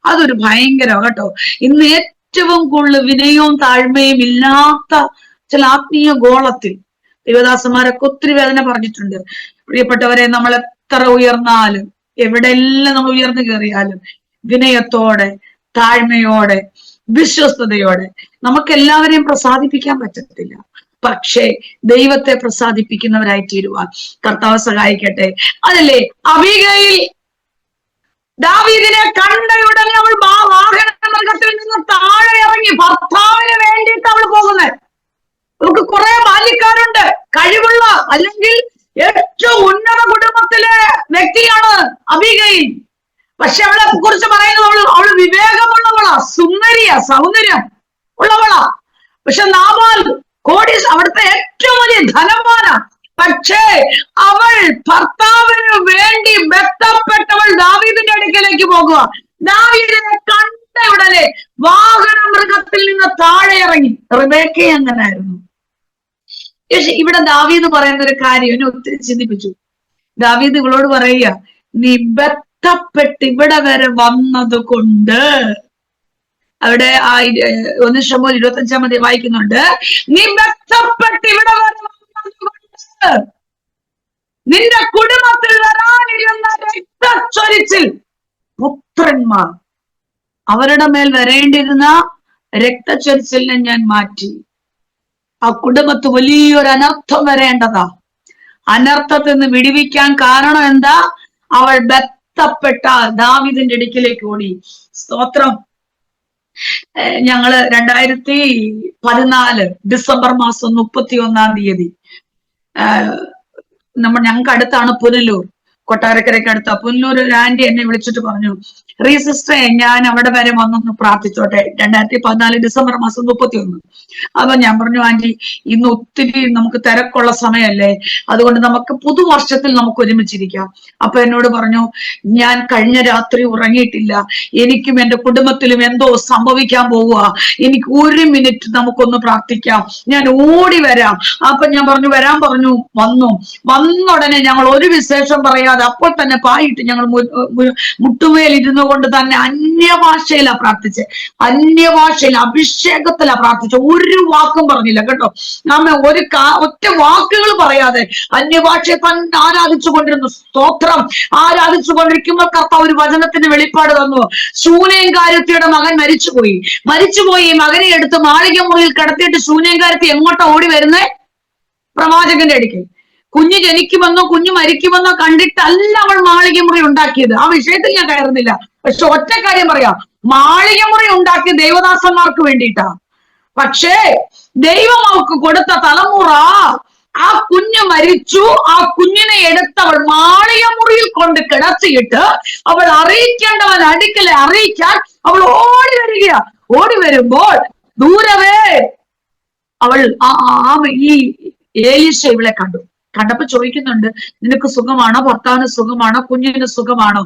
അതൊരു ഭയങ്കര കേട്ടോ. ഇന്ന് ഏറ്റവും കൂടുതൽ വിനയവും താഴ്മയും ഇല്ലാത്ത ചില ആത്മീയ ഗോളത്തിൽ ദൈവദാസന്മാരൊക്കെ ഒത്തിരി വേദന പറഞ്ഞിട്ടുണ്ട്. പ്രിയപ്പെട്ടവരെ, നമ്മൾ എത്ര ഉയർന്നാലും, എവിടെയെല്ലാം നമ്മൾ ഉയർന്നു കയറിയാലും വിനയത്തോടെ, താഴ്മയോടെ, വിശ്വസ്തയോടെ നമുക്ക് എല്ലാവരെയും പ്രസാദിപ്പിക്കാൻ പറ്റത്തില്ല. പക്ഷേ ദൈവത്തെ പ്രസാദിപ്പിക്കുന്നവരായി തീരുവാൻ കർത്താവ് സഹായിക്കട്ടെ. അതല്ലേ അബീഗയിൽ ദാവീദിനെ കണ്ടയുടനെ അവൾ വാഹനമൃഗത്തിൽ നിന്ന് താഴെ ഇറങ്ങി ഭർത്താവിന് വേണ്ടിയിട്ട് അവൾ പോകുന്നത്. നമുക്ക് കുറെ ബാല്യക്കാരുണ്ട്, കഴിവുള്ള, അല്ലെങ്കിൽ ഏറ്റവും ഉന്നത കുടുംബത്തിലെ വ്യക്തിയാണ് അബീഗയിൽ. പക്ഷെ അവളെ കുറിച്ച് പറയുന്നത് അവള് വിവേകമുള്ളവളാ, സുന്ദരിയ, സൗന്ദര്യം ഉള്ളവളാ. പക്ഷെ നാബാൽ അവിടുത്തെ ഏറ്റവും വലിയ ധനവാനാ. പക്ഷേ അവൾ ഭർത്താവിന് വേണ്ടി ബന്ധപ്പെട്ടവൾ ദാവീദിന്റെ അടുക്കലേക്ക് പോകുക. ദാവീദിനെ കണ്ട ഉടനെ വാഹന മൃഗത്തിൽ നിന്ന് താഴെ ഇറങ്ങി. റിബേക്ക അങ്ങനായിരുന്നു. ഇവിടെ ദാവീദ് പറയുന്ന ഒരു കാര്യം എന്നെ ഒത്തിരി ചിന്തിപ്പിച്ചു. ദാവീദ് ഇവളോട് പറയുക, നീ ബന്ധപ്പെട്ട് ഇവിടെ വരെ വന്നത് കൊണ്ട്, അവിടെ 1 ശമൂവേൽ 25 വായിക്കുന്നുണ്ട്, നീ ബന്ധപ്പെട്ട് ഇവിടെ വരെ വന്നത് കൊണ്ട് നിന്റെ കുടുംബത്തിൽ വരാനിരുന്ന രക്തച്ചൊരിച്ചിൽ പുത്രന്മാർ അവരുടെ മേൽ വരേണ്ടിരുന്ന രക്തച്ചൊരിച്ചിലിനെ ഞാൻ മാറ്റി. ആ കുടുംബത്ത് വലിയൊരു അനർത്ഥം വരേണ്ടതാ. അനർത്ഥത്തിൽ നിന്ന് വിടിവിക്കാൻ കാരണം എന്താ? അവൾ ബന്ധപ്പെട്ട ദാവീദിന്റെ അടുക്കിലേക്ക് ഓടി. സ്തോത്രം. ഞങ്ങള് 2014 ഡിസംബർ മാസം 31 ഞങ്ങൾക്ക് അടുത്താണ് പുനലൂർ, കൊട്ടാരക്കരയ്ക്ക് അടുത്ത പുനലൂർ. ഒരു ആന്റി എന്നെ വിളിച്ചിട്ട് പറഞ്ഞു, റീ സിസ്റ്ററെ, ഞാൻ അവിടെ വരെ വന്നൊന്ന് പ്രാർത്ഥിച്ചോട്ടെ. 2014 ഡിസംബർ മാസം 31. അപ്പൊ ഞാൻ പറഞ്ഞു, ആന്റി ഇന്ന് ഒത്തിരി നമുക്ക് തിരക്കുള്ള സമയമല്ലേ, അതുകൊണ്ട് നമുക്ക് പുതുവർഷത്തിൽ നമുക്ക് ഒരുമിച്ചിരിക്കാം. അപ്പൊ എന്നോട് പറഞ്ഞു, ഞാൻ കഴിഞ്ഞ രാത്രി ഉറങ്ങിയിട്ടില്ല, എനിക്കും എന്റെ കുടുംബത്തിലും എന്തോ സംഭവിക്കാൻ പോവുക, എനിക്ക് 1 മിനിറ്റ് നമുക്കൊന്ന് പ്രാർത്ഥിക്കാം, ഞാൻ ഓടി വരാം. അപ്പൊ ഞാൻ പറഞ്ഞു, വരാൻ പറഞ്ഞു. വന്നുടനെ ഞങ്ങൾ ഒരു വിശേഷം പറയാതെ അപ്പോൾ തന്നെ പായിട്ട് ഞങ്ങൾ മുട്ടുമേലിരുന്നു കൊണ്ട് തന്നെ അന്യഭാഷയിലാ പ്രാർത്ഥിച്ച്, അന്യഭാഷയിൽ അഭിഷേകത്തിലാ പ്രാർത്ഥിച്ച. ഒരു വാക്കും പറഞ്ഞില്ല കേട്ടോ. നമ്മെ ഒറ്റ വാക്കുകൾ പറയാതെ അന്യഭാഷയെ തന്നെ ആരാധിച്ചു കൊണ്ടിരുന്നു. സ്തോത്രം. ആരാധിച്ചു കൊണ്ടിരിക്കുമ്പോൾ കർത്താവ് ഒരു വചനത്തിന് വെളിപ്പാട് തന്നു. ശൂനേംകാരത്തിയുടെ മകൻ മരിച്ചുപോയി. മകനെ എടുത്ത് മാളിക മുറിയിൽ കിടത്തിയിട്ട് ശൂനേംകാരത്തി എങ്ങോട്ടാ ഓടി വരുന്നേ? പ്രവാചകന്റെ അടുക്കൽ. കുഞ്ഞ് ജനിക്കുമെന്നോ കുഞ്ഞ് മരിക്കുമെന്നോ കണ്ടിട്ടല്ല അവൾ മാളികമുറി ഉണ്ടാക്കിയത്. ആ വിഷയത്തിൽ ഞാൻ കയറുന്നില്ല. പക്ഷെ ഒറ്റ കാര്യം പറയാം, മാളികമുറി ഉണ്ടാക്കിയ ദൈവദാസന്മാർക്ക് വേണ്ടിയിട്ടാ. പക്ഷേ ദൈവം അവർക്ക് കൊടുത്ത തലമുറ, ആ കുഞ്ഞ് മരിച്ചു, ആ കുഞ്ഞിനെ എടുത്തവൾ മാളികമുറിയിൽ കൊണ്ട് കിടത്തിയിട്ട് അവൾ അറിയിക്കേണ്ടവൻ അടുക്കലെ അറിയിക്കാൻ അവൾ ഓടി വരിക. ഓടി വരുമ്പോൾ ദൂരവേ അവൾ ഈ ഏലീശ ഇവളെ കണ്ടപ്പോ ചോദിക്കുന്നുണ്ട്, നിനക്ക് സുഖമാണോ? ഭർത്താവിന് സുഖമാണോ? കുഞ്ഞിന് സുഖമാണോ?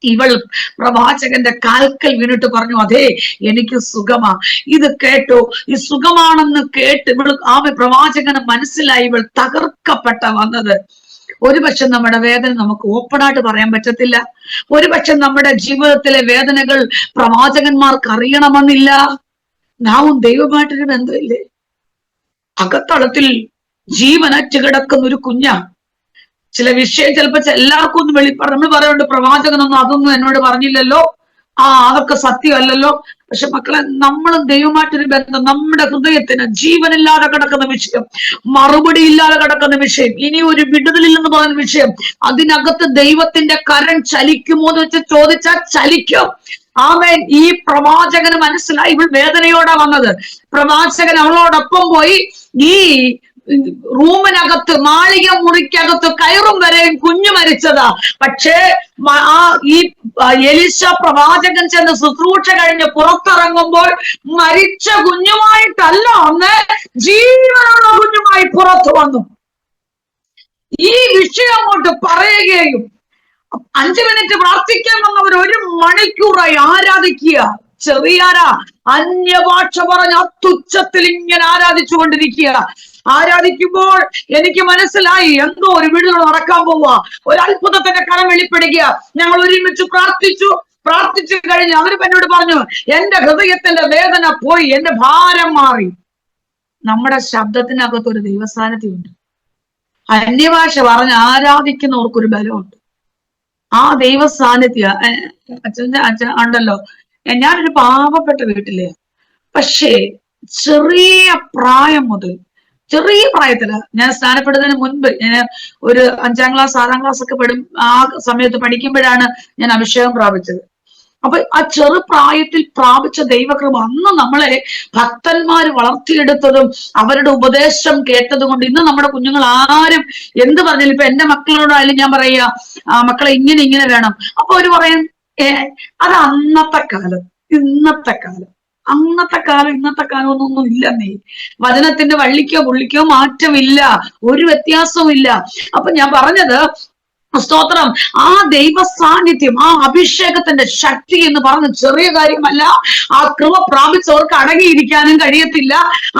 ഇവൾ പ്രവാചകന്റെ കാൽക്കൽ വീണിട്ട് പറഞ്ഞു, അതെ എനിക്ക് സുഖമാ. ഇത് കേട്ടു, ഈ സുഖമാണെന്ന് കേട്ട് പ്രവാചകന് മനസ്സിലായി ഇവൾ തകർക്കപ്പെട്ട വന്നത്. ഒരുപക്ഷെ നമ്മുടെ വേദന നമുക്ക് ഓപ്പണായിട്ട് പറയാൻ പറ്റത്തില്ല. ഒരുപക്ഷെ നമ്മുടെ ജീവിതത്തിലെ വേദനകൾ പ്രവാചകന്മാർക്ക് അറിയണമെന്നില്ല. നാവും ദൈവമായിട്ടൊരു ബന്ധമില്ലേ? അകത്തളത്തിൽ ജീവനറ്റ് കിടക്കുന്ന ഒരു കുഞ്ഞാ. ചില വിഷയം ചിലപ്പോ എല്ലാവർക്കും ഒന്നും നമ്മൾ പറയുന്നുണ്ട്, പ്രവാചകനൊന്നും അതൊന്നും എന്നോട് പറഞ്ഞില്ലല്ലോ, അതൊക്കെ സത്യമല്ലല്ലോ. പക്ഷെ മക്കളെ, നമ്മളും ദൈവമായിട്ടൊരു ബന്ധം, നമ്മുടെ ഹൃദയത്തിന് ജീവനില്ലാതെ കിടക്കുന്ന വിഷയം, മറുപടി ഇല്ലാതെ കിടക്കുന്ന വിഷയം, ഇനി ഒരു വിടുതലില്ലെന്ന് പറയുന്ന വിഷയം, അതിനകത്ത് ദൈവത്തിന്റെ കരം ചലിക്കുമോ എന്ന് വെച്ച് ചോദിച്ചാൽ ചലിക്കും. ആമേൻ. ഈ പ്രവാചകന് മനസ്സിലായി ഇവൾ വേദനയോടെ വന്നത്. പ്രവാചകൻ അവളോടൊപ്പം പോയി ഈ റൂമിനകത്ത്, മാളിക മുറിക്കകത്ത് കയറും വരെയും കുഞ്ഞു മരിച്ചതാ. പക്ഷേ ഈ എലീശ പ്രവാചകൻ ചെന്ന് ശുശ്രൂഷ കഴിഞ്ഞ് പുറത്തിറങ്ങുമ്പോൾ മരിച്ച കുഞ്ഞുമായിട്ടല്ല ഒന്ന്, ജീവനുള്ള കുഞ്ഞുമായി പുറത്തു വന്നു. ഈ വിഷയം അങ്ങോട്ട് പറയുകയും 5 മിനിറ്റ് പ്രാർത്ഥിക്കാൻ വന്നവർ 1 മണിക്കൂറായി ആരാധിക്കുക. ചെറിയാരാ അന്യഭാഷ പറഞ്ഞ അത്യുച്ചത്തിൽ ഇങ്ങനെ ആരാധിച്ചു കൊണ്ടിരിക്കുക. ആരാധിക്കുമ്പോൾ എനിക്ക് മനസ്സിലായി എന്തോ ഒരു വിടുതൽ നടക്കാൻ പോവുക, ഒരു അത്ഭുതത്തിന്റെ കരം വെളിപ്പെടുക. ഞങ്ങൾ ഒരുമിച്ച് പ്രാർത്ഥിച്ചു. പ്രാർത്ഥിച്ചു കഴിഞ്ഞ് അവരിപ്പോ എന്നോട് പറഞ്ഞു, എന്റെ ഹൃദയത്തിന്റെ വേദന പോയി, എന്റെ ഭാരം മാറി. നമ്മുടെ ശബ്ദത്തിനകത്തൊരു ദൈവസാന്നിധ്യമുണ്ട്. അന്യഭാഷ പറഞ്ഞ് ആരാധിക്കുന്നവർക്കൊരു ബലമുണ്ട്. ആ ദൈവസാന്നിധ്യ അച്ഛൻ ഉണ്ടല്ലോ. ഞാനൊരു പാവപ്പെട്ട വീട്ടിലെ, പക്ഷേ ചെറിയ പ്രായം മുതൽ, ചെറിയ പ്രായത്തില് ഞാൻ സ്ഥാനപ്പെടുന്നതിന് മുൻപ്, ഞാൻ ഒരു 5ാം ക്ലാസ് 6ാം ക്ലാസ് ഒക്കെ ആ സമയത്ത് പഠിക്കുമ്പോഴാണ് ഞാൻ അഭിഷേകം പ്രാപിച്ചത്. അപ്പൊ ആ ചെറുപ്രായത്തിൽ പ്രാപിച്ച ദൈവകൃപ അന്ന് നമ്മളെ ഭക്തന്മാര് വളർത്തിയെടുത്തതും അവരുടെ ഉപദേശം കേട്ടത് കൊണ്ട് ഇന്ന് നമ്മുടെ കുഞ്ഞുങ്ങൾ ആരും എന്ത് പറഞ്ഞാലും, ഇപ്പൊ എന്റെ മക്കളോടായാലും ഞാൻ പറയാ, മക്കളെ ഇങ്ങനെ വേണം. അപ്പൊ അവര് പറയും, അത് അന്നത്തെ കാലം. ഇന്നത്തെ കാലം ഇന്നത്തെ കാലം ഒന്നും ഇല്ലെന്നേ. വചനത്തിന്റെ വള്ളിക്കോ പുള്ളിക്കോ മാറ്റമില്ല, ഒരു വ്യത്യാസവും ഇല്ല. അപ്പൊ ഞാൻ പറഞ്ഞത്, സ്തോത്രം, ആ ദൈവ സാന്നിധ്യം, ആ അഭിഷേകത്തിന്റെ ശക്തി എന്ന് പറഞ്ഞ ചെറിയ കാര്യമല്ല. ആ കൃപ പ്രാപിച്ചവർക്ക് അടങ്ങിയിരിക്കാനും കഴിയത്തില്ല.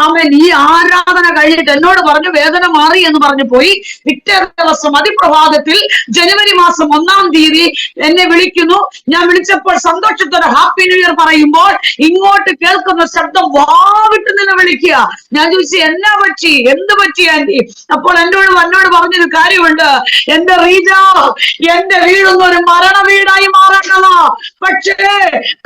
ആമേൻ. ഈ ആരാധന കഴിഞ്ഞിട്ട് എന്നോട് പറഞ്ഞു വേദന മാറി എന്ന് പറഞ്ഞു പോയി. പിറ്റേ ദിവസം അതിപ്രഭാതത്തിൽ ജനുവരി മാസം 1-ാം തീയതി എന്നെ വിളിക്കുന്നു. ഞാൻ വിളിച്ചപ്പോൾ സന്തോഷത്തോടെ ഹാപ്പി ന്യൂ ഇയർ പറയുമ്പോൾ ഇങ്ങോട്ട് കേൾക്കുന്ന ശബ്ദം വാവിട്ട് നിന്ന് വിളിക്കുക. ഞാൻ ചോദിച്ചു, എന്നാ പറ്റി, എന്ത് പറ്റി ആന്റി? അപ്പോൾ എന്നോട് പറഞ്ഞൊരു കാര്യമുണ്ട്. എന്റെ റീജ, എന്റെ വീടൊന്നും ഒരു മരണ വീടായി മാറേണ്ടതാ. പക്ഷേ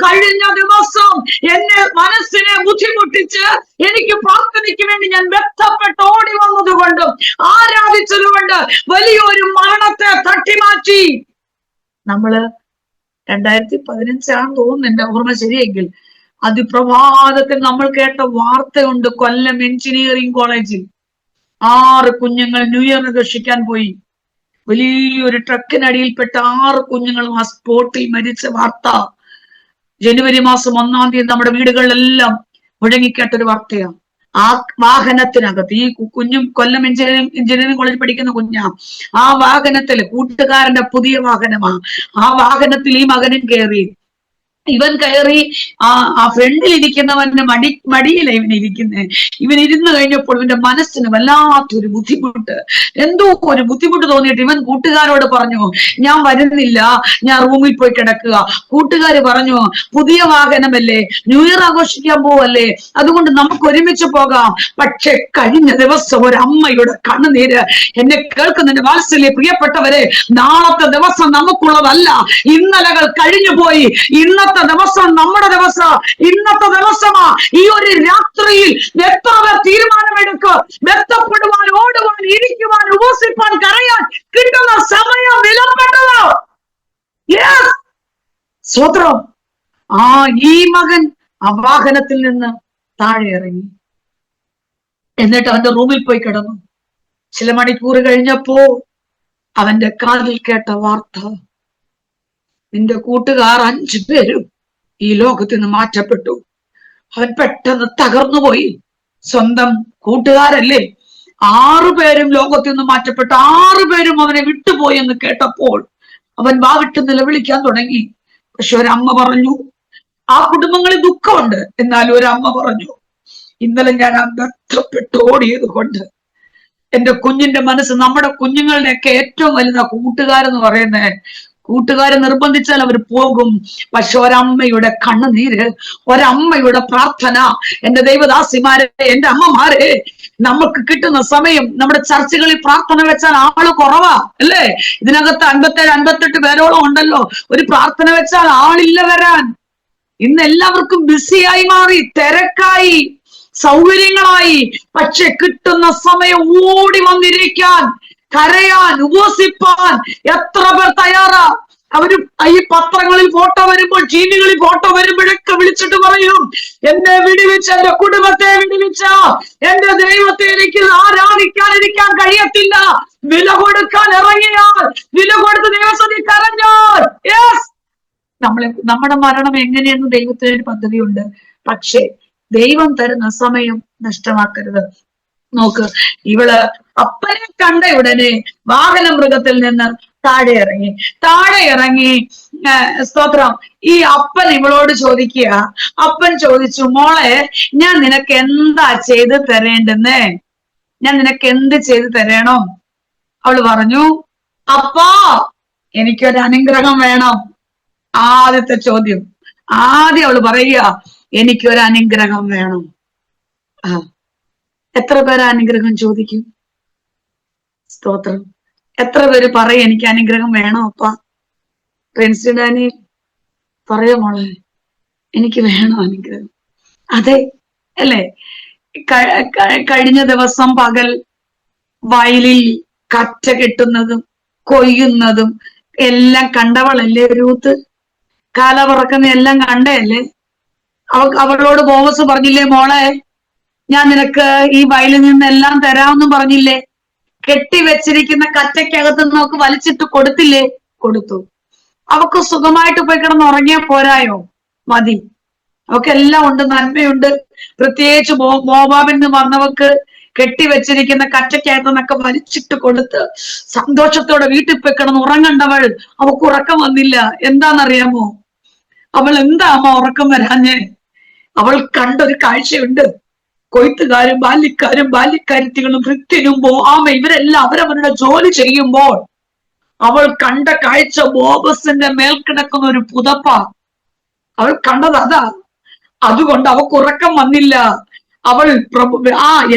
കഴിഞ്ഞ ദിവസം എന്നെ മനസ്സിനെ ബുദ്ധിമുട്ടിച്ച് എനിക്ക് പ്രാർത്ഥനയ്ക്ക് വേണ്ടി ഞാൻ വ്യക്തപ്പെട്ട് ഓടി വന്നതുകൊണ്ടും ആരാധിച്ചതുകൊണ്ട് വലിയൊരു മരണത്തെ തട്ടിമാറ്റി. നമ്മള് 2015 തോന്നുന്നു, എന്റെ ഓർമ്മ ശരിയെങ്കിൽ, അതിപ്രഭാതത്തിൽ നമ്മൾ കേട്ട വാർത്തയുണ്ട്. കൊല്ലം എഞ്ചിനീയറിംഗ് കോളേജിൽ 6 കുഞ്ഞുങ്ങൾ ന്യൂ ഇയർ ആഘോഷിക്കാൻ പോയി. വലിയൊരു ട്രക്കിനടിയിൽപ്പെട്ട 6 കുഞ്ഞുങ്ങളും ആ സ്പോട്ടിൽ മരിച്ച വാർത്ത ജനുവരി മാസം 1-ാം തീയതി നമ്മുടെ വീടുകളിലെല്ലാം മുഴങ്ങിക്കേട്ടൊരു വാർത്തയാണ്. ആ വാഹനത്തിനകത്ത്, ഈ കുഞ്ഞും കൊല്ലം എഞ്ചിനീയറിംഗ് കോളേജിൽ പഠിക്കുന്ന കുഞ്ഞാ, ആ വാഹനത്തിൽ, കൂട്ടുകാരന്റെ പുതിയ വാഹനമാ, ആ വാഹനത്തിൽ ഈ മകനും കയറി. ഇവൻ കയറി ആ ഫ്രണ്ടിൽ ഇരിക്കുന്നവന്റെ മടിയില ഇവൻ ഇരിക്കുന്നേ. ഇവൻ ഇരുന്ന് കഴിഞ്ഞപ്പോൾ ഇവന്റെ മനസ്സിന് വല്ലാത്തൊരു ബുദ്ധിമുട്ട്, എന്തോ ഒരു ബുദ്ധിമുട്ട് തോന്നിയിട്ട് ഇവൻ കൂട്ടുകാരോട് പറഞ്ഞു, ഞാൻ വരുന്നില്ല, ഞാൻ റൂമിൽ പോയി കിടക്കുക. കൂട്ടുകാര് പറഞ്ഞു, പുതിയ വാഹനമല്ലേ, ന്യൂ ഇയർ ആഘോഷിക്കാൻ പോവല്ലേ, അതുകൊണ്ട് നമുക്ക് ഒരുമിച്ച് പോകാം. പക്ഷെ കഴിഞ്ഞ ദിവസം ഒരു അമ്മയുടെ കണ്ണുനീര് എന്നെ കേൾക്കുന്നതിന്റെ വാത്സല്യ പ്രിയപ്പെട്ടവരെ, നാളത്തെ ദിവസം നമുക്കുള്ളതല്ല, ഇന്നലകൾ കഴിഞ്ഞു പോയി. ഇന്നത്തെ ദിവസം നമ്മുടെ ദിവസം, ഇന്നത്തെ ദിവസമാ. ഈ ഒരു രാത്രിയിൽ എത്ര പേർ തീരുമാനമെടുക്കുക, വ്യക്തപ്പെടുവാൻ, ഓടുവാൻ, ഇരിക്കുവാൻ, ഉപസിപ്പാൻ, കരയാൻ കിട്ടുന്ന സമയം വിലപ്പെട്ടതോ? യെസ്, സ്വത്രം. ഈ മകൻ ആ വാഹനത്തിൽ നിന്ന് താഴെ ഇറങ്ങി, എന്നിട്ട് അവന്റെ റൂമിൽ പോയി കിടന്നു. ചില മണിക്കൂർ കഴിഞ്ഞപ്പോ അവന്റെ കാതിൽ കേട്ട വാർത്ത, നിന്റെ കൂട്ടുകാർ 5 പേരും ഈ ലോകത്തിൽ നിന്ന് മാറ്റപ്പെട്ടു. അവൻ പെട്ടെന്ന് തകർന്നുപോയി. സ്വന്തം കൂട്ടുകാരല്ലേ, 6 പേരും ലോകത്തിൽ നിന്ന് മാറ്റപ്പെട്ടു, 6 പേരും അവനെ വിട്ടുപോയി എന്ന് കേട്ടപ്പോൾ അവൻ വാവിട്ട് നിലവിളിക്കാൻ തുടങ്ങി. പക്ഷെ ഒരമ്മ പറഞ്ഞു, ആ കുടുംബങ്ങളിൽ ദുഃഖമുണ്ട്, എന്നാലും ഒരമ്മ പറഞ്ഞു, ഇന്നലെ ഞാൻ അന്ധപ്പെട്ടു ഓടിയത് കൊണ്ട് എന്റെ കുഞ്ഞിന്റെ മനസ്സ്, നമ്മുടെ കുഞ്ഞുങ്ങളുടെയൊക്കെ ഏറ്റവും വലുതാ കൂട്ടുകാരെന്ന് പറയുന്നത്. കൂട്ടുകാരെ നിർബന്ധിച്ചാൽ അവർ പോകും. പക്ഷെ ഒരമ്മയുടെ കണ്ണുനീര്, ഒരമ്മയുടെ പ്രാർത്ഥന, എന്റെ ദൈവദാസിമാരെ, എന്റെ അമ്മമാരെ, നമുക്ക് കിട്ടുന്ന സമയം, നമ്മുടെ ചർച്ചകളിൽ പ്രാർത്ഥന വെച്ചാൽ ആള് കുറവാ അല്ലേ? ഇതിനകത്ത് 57-58 പേരോളം ഉണ്ടല്ലോ. ഒരു പ്രാർത്ഥന വെച്ചാൽ ആളില്ല വരാൻ. ഇന്ന് എല്ലാവർക്കും ബിസിയായി മാറി, തിരക്കായി, സൗകര്യങ്ങളായി. പക്ഷെ കിട്ടുന്ന സമയം ഓടി വന്നിരിക്കാൻ, കരയാൻ, ഉപസിപ്പാൻ എത്ര പേർ തയ്യാറാ? അവര് ഈ പത്രങ്ങളിൽ ഫോട്ടോ വരുമ്പോൾ, ടിവികളിൽ ഫോട്ടോ വരുമ്പോഴൊക്കെ വിളിച്ചിട്ട് പറയും, എന്നെ വിടുവിച്ച, എന്റെ കുടുംബത്തെ വിടുവിച്ച എന്റെ ദൈവത്തെ എനിക്ക് ആരാധിക്കാതിരിക്കാൻ കഴിയത്തില്ല. വില കൊടുക്കാൻ ഇറങ്ങിയാൽ, വില കൊടുത്ത് ദൈവസഭയിൽ കരഞ്ഞാൽ, യെസ്, നമ്മുടെ മരണം എങ്ങനെയെന്ന് ദൈവത്തിന് ഒരു പദ്ധതിയുണ്ട്. പക്ഷെ ദൈവം തരുന്ന സമയം നഷ്ടമാക്കരുത്. നോക്ക്, ഇവള് അപ്പനെ കണ്ട ഉടനെ വാഹന മൃഗത്തിൽ നിന്ന് താഴെ ഇറങ്ങി. സ്തോത്രം. ഈ അപ്പൻ ഇവളോട് ചോദിക്കുക. അപ്പൻ ചോദിച്ചു, മോളെ, ഞാൻ നിനക്ക് എന്താ ചെയ്ത് തരേണ്ടെന്നേ? ഞാൻ നിനക്ക് എന്ത് ചെയ്ത് തരണം? അവള് പറഞ്ഞു, അപ്പാ, എനിക്കൊരു അനുഗ്രഹം വേണം. ആദ്യത്തെ ചോദ്യം. ആദ്യം അവള് പറയുക, എനിക്കൊരു അനുഗ്രഹം വേണം. എത്ര പേര് അനുഗ്രഹം ചോദിക്കും? സ്തോത്രം. എത്ര പേര് പറയും എനിക്ക് അനുഗ്രഹം വേണം അപ്പ? പ്രിൻസി ഡാനിയേൽ പറയോ മോളെ, എനിക്ക് വേണം അനുഗ്രഹം? അതെ അല്ലേ? കഴിഞ്ഞ ദിവസം പകൽ വയലിൽ കറ്റ കെട്ടുന്നതും കൊയ്യുന്നതും എല്ലാം കണ്ടവളല്ലേ രൂത്ത്? കാലപറക്കുന്ന എല്ലാം കണ്ടയല്ലേ? അവളോട് ബോവസ് പറഞ്ഞില്ലേ, മോളെ ഞാൻ നിനക്ക് ഈ വയലിൽ നിന്നെല്ലാം തരാമെന്ന് പറഞ്ഞില്ലേ? കെട്ടിവെച്ചിരിക്കുന്ന കറ്റയ്ക്കകത്ത് നോക്ക് വലിച്ചിട്ട് കൊടുത്തില്ലേ? കൊടുത്തു. അവക്ക് സുഖമായിട്ട് പോയി കിടന്ന് ഉറങ്ങിയാ പോരായോ? മതി. അവക്കെല്ലാം ഉണ്ട്, നന്മയുണ്ട്. പ്രത്യേകിച്ച് മോവാബിൽ നിന്ന് വന്നവക്ക് കെട്ടിവെച്ചിരിക്കുന്ന കറ്റയ്ക്കകത്ത് നിന്നൊക്കെ വലിച്ചിട്ട് കൊടുത്ത് സന്തോഷത്തോടെ വീട്ടിൽ പോയി കിടന്ന് ഉറങ്ങണ്ടവൾ അവക്ക് ഉറക്കം വന്നില്ല. എന്താണെന്നറിയാമോ? അവൾ എന്താ അമ്മ ഉറക്കം വരാഞ്ഞേ? അവൾ കണ്ടൊരു കാഴ്ചയുണ്ട്. കൊയ്ത്തുകാരും ബാല്യക്കാരും ബാല്യക്കാരത്തികളും ഭൃത്യനും ഇവരെല്ലാം അവരവരുടെ ജോലി ചെയ്യുമ്പോൾ അവൾ കണ്ട കാഴ്ച ബോബസിന്റെ മേൽ കിടക്കുന്ന ഒരു പുതപ്പ. അവൾ കണ്ടത് അതാ. അതുകൊണ്ട് അവൾക്ക് ഉറക്കം വന്നില്ല. അവൾ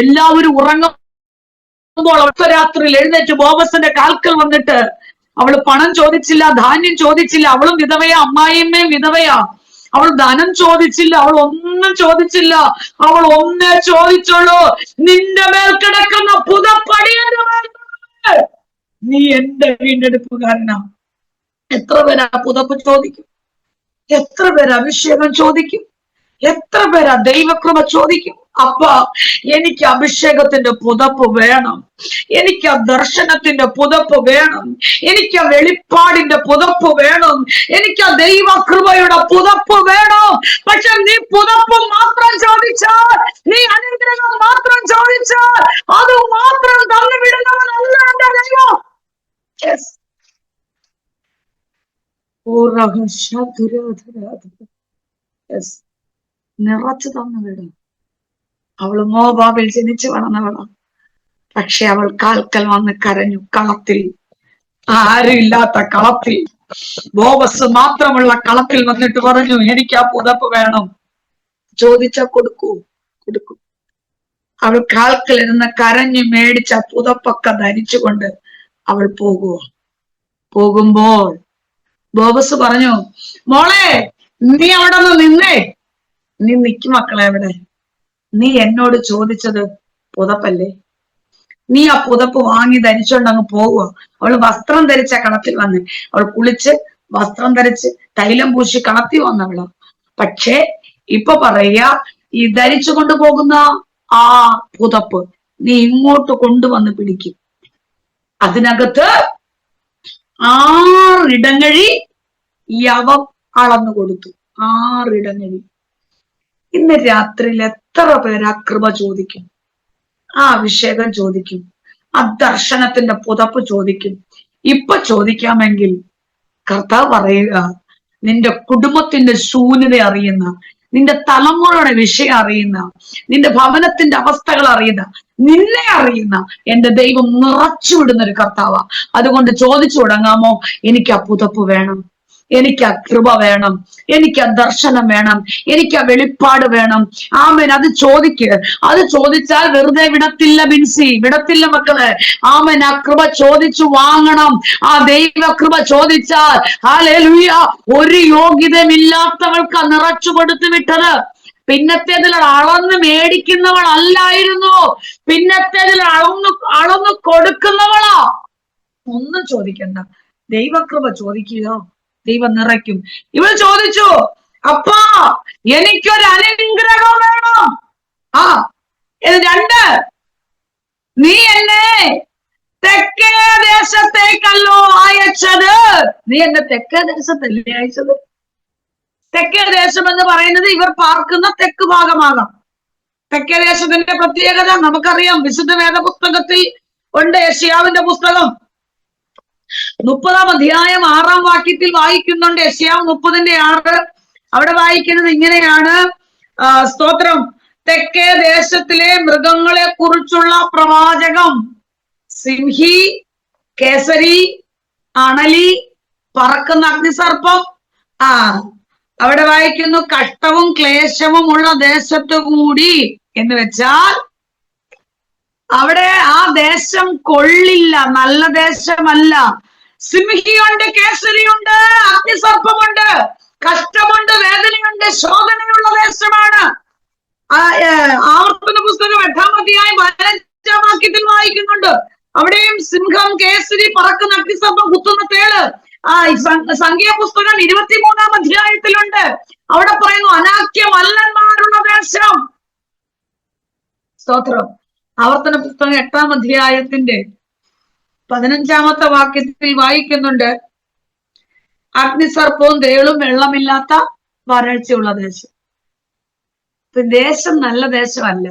എല്ലാവരും ഉറങ്ങുമ്പോൾ രാത്രിയിൽ എഴുന്നേറ്റ് ബോബസിന്റെ കാൽക്കൽ വന്നിട്ട് അവള് പണം ചോദിച്ചില്ല, ധാന്യം ചോദിച്ചില്ല. അവളും വിധവയാ, അമ്മായിയമ്മയും വിധവയാ. അവൾ ധനം ചോദിച്ചില്ല, അവൾ ഒന്നും ചോദിച്ചില്ല. അവൾ ഒന്നേ ചോദിച്ചുള്ളൂ, നിന്റെ മേൽ കിടക്കുന്ന പുതപ്പടിയന്റെ മേൽ നീ എന്റെ വീണ്ടെടുപ്പുകാരനാ. എത്ര പേര് ആ പുതപ്പ് ചോദിക്കും? എത്ര പേര് അഭിഷേകം ചോദിക്കും? എത്ര പേര് ദൈവകൃപ ചോദിക്കും? അപ്പ എനിക്ക് അഭിഷേകത്തിന്റെ പുതപ്പ് വേണം, എനിക്ക് ആ ദർശനത്തിന്റെ പുതപ്പ് വേണം, എനിക്ക് ആ വെളിപ്പാടിന്റെ പുതപ്പ് വേണം, എനിക്ക് ആ ദൈവകൃപയുടെ പുതപ്പ് വേണം. പക്ഷെ നീ പുതപ്പ് മാത്രം ചോദിച്ചാൽ, നീ അനുഗ്രഹം മാത്രം ചോദിച്ചാൽ, അത് മാത്രം തന്നു വിടുന്നവനല്ല എന്റെ ദൈവം. നിറച്ചു തന്നു വിടും. അവള് മോവാബിൽ ജനിച്ചു വളർന്നവളാ. പക്ഷെ അവൾ കാൽക്കൽ വന്ന് കരഞ്ഞു. കളത്തിൽ, ആരും ഇല്ലാത്ത കളത്തിൽ, ബോവസ് മാത്രമുള്ള കളത്തിൽ വന്നിട്ട് പറഞ്ഞു, എനിക്ക് ആ പുതപ്പ് വേണം. ചോദിച്ചാ കൊടുക്കൂ? കൊടുക്കും. അവൾ കാൽക്കലിരുന്ന് കരഞ്ഞു മേടിച്ച പുതപ്പൊക്കെ ധരിച്ചുകൊണ്ട് അവൾ പോകുമ്പോൾ ബോവസ് പറഞ്ഞു, മോളെ നീ അവിടെ നിന്ന് നിന്നേ. നീ നിക്കും മക്കളെ അവിടെ. നീ എന്നോട് ചോദിച്ചത് പുതപ്പല്ലേ? നീ ആ പുതപ്പ് വാങ്ങി ധരിച്ചോണ്ട് അങ്ങ് പോവുക. അവള് വസ്ത്രം ധരിച്ച കളത്തിൽ വന്ന്, അവൾ കുളിച്ച് വസ്ത്രം ധരിച്ച് തൈലം പൂശി കളത്തി വന്നവള്. പക്ഷെ ഇപ്പൊ പറയുക, ഈ ധരിച്ചു കൊണ്ടുപോകുന്ന ആ പുതപ്പ് നീ ഇങ്ങോട്ട് കൊണ്ടുവന്ന് പിടിക്കും. അതിനകത്ത് 6 ഇടങ്ങഴി യവം അളന്നു കൊടുത്തു. 6 ഇടങ്ങഴി. ഇന്ന് രാത്രിയിൽ എത്ര പേര് ആ കൃപ ചോദിക്കും, ആ അഭിഷേകം ചോദിക്കും, ആ ദർശനത്തിന്റെ പുതപ്പ് ചോദിക്കും? ഇപ്പൊ ചോദിക്കാമെങ്കിൽ കർത്താവ് പറയുക, നിന്റെ കുടുംബത്തിന്റെ ശൂന്യത അറിയുന്ന, നിന്റെ തലമുറയുടെ വിഷയം അറിയുന്ന, നിന്റെ ഭവനത്തിന്റെ അവസ്ഥകൾ അറിയുന്ന, നിന്നെ അറിയുന്ന എന്റെ ദൈവം നിറച്ചു വിടുന്ന ഒരു കർത്താവാ. അതുകൊണ്ട് ചോദിച്ചു തുടങ്ങാമോ, എനിക്ക് ആ പുതപ്പ് വേണം, എനിക്ക് ആ കൃപ വേണം, എനിക്ക് ആ ദർശനം വേണം, എനിക്ക് ആ വെളിപ്പാട് വേണം. ആമേൻ. അത് ചോദിക്കുക. അത് ചോദിച്ചാൽ വെറുതെ വിടത്തില്ല ബിൻസി, വിടത്തില്ല മക്കളെ. ആമേൻ. ആ കൃപ ചോദിച്ചു വാങ്ങണം. ആ ദൈവ കൃപ ചോദിച്ചാൽ ഹല്ലേലൂയ, ഒരു യോഗ്യതയില്ലാത്തവൾക്ക് നിറച്ചു കൊടുത്തു വിട്ടത്. പിന്നത്തേതിൽ അളന്ന് മേടിക്കുന്നവൾ അല്ലായിരുന്നു, പിന്നത്തേതിൽ അളന്ന് കൊടുക്കുന്നവളാ. ഒന്നും ചോദിക്കണ്ട, ദൈവകൃപ ചോദിക്കുക, ദൈവം നിറയ്ക്കും. ഇവൾ ചോദിച്ചു, അപ്പാ എനിക്കൊരു അനുഗ്രഹം വേണം. 2, നീ എന്നെ തെക്കേ ദേശത്തേക്കല്ലോ അയച്ചത്. നീ എന്നെ തെക്കേ ദേശത്തല്ലേ അയച്ചത്? തെക്കേ ദേശം എന്ന് പറയുന്നത് ഇവർ പാർക്കുന്ന തെക്ക് ഭാഗമാകാം. തെക്കേ ദേശത്തിന്റെ പ്രത്യേകത നമുക്കറിയാം. വിശുദ്ധ വേദ പുസ്തകത്തിൽ ഉണ്ട്. യെശയ്യാവിന്റെ പുസ്തകം 30-ാം അധ്യായം 6-ാം വാക്യത്തിൽ വായിക്കുന്നുണ്ട്. യെശയ്യാവ് 30-6. അവിടെ വായിക്കുന്നത് ഇങ്ങനെയാണ്. സ്തോത്രം. തെക്കേ ദേശത്തിലെ മൃഗങ്ങളെ കുറിച്ചുള്ള പ്രവാചകം, സിംഹി, കേസരി, അണലി, പറക്കുന്ന അഗ്നിസർപ്പം, അവിടെ വായിക്കുന്നു, കഷ്ടവും ക്ലേശവും ഉള്ള ദേശത്തു കൂടി എന്ന് വെച്ചാൽ അവിടെ ആ ദേശം കൊള്ളില്ല, നല്ല ദേശമല്ല. സിംഹിയുണ്ട്, കേസരിയുണ്ട്, അഗ്നിസർപ്പമുണ്ട്, കഷ്ടമുണ്ട്, വേദനയുണ്ട്, ശോധനയുള്ള ദേശമാണ്. ആവർത്തന പുസ്തകം 8-ാം അധ്യായം 15-ാം വാക്യത്തിൽ വായിക്കുന്നുണ്ട്. അവിടെയും സിംഹം, കേസരി, പറക്കുന്ന അഗ്നിസർപ്പം, കുത്തുന്ന തേള്. സംഖ്യാപുസ്തകം 23-ാം അധ്യായത്തിലുണ്ട്. അവിടെ പറയുന്നു അനാക്യമല്ലന്മാരുള്ള ദേശം. സ്തോത്രം. ആവർത്തന പുസ്തകം 8-ാം അധ്യായത്തിന്റെ 15-ാമത്തെ വാക്യത്തിൽ വായിക്കുന്നുണ്ട്, അഗ്നിസർപ്പവും തേളും, വെള്ളമില്ലാത്ത വരൾച്ചയുള്ള ദേശം. ദേശം നല്ല ദേശമല്ല,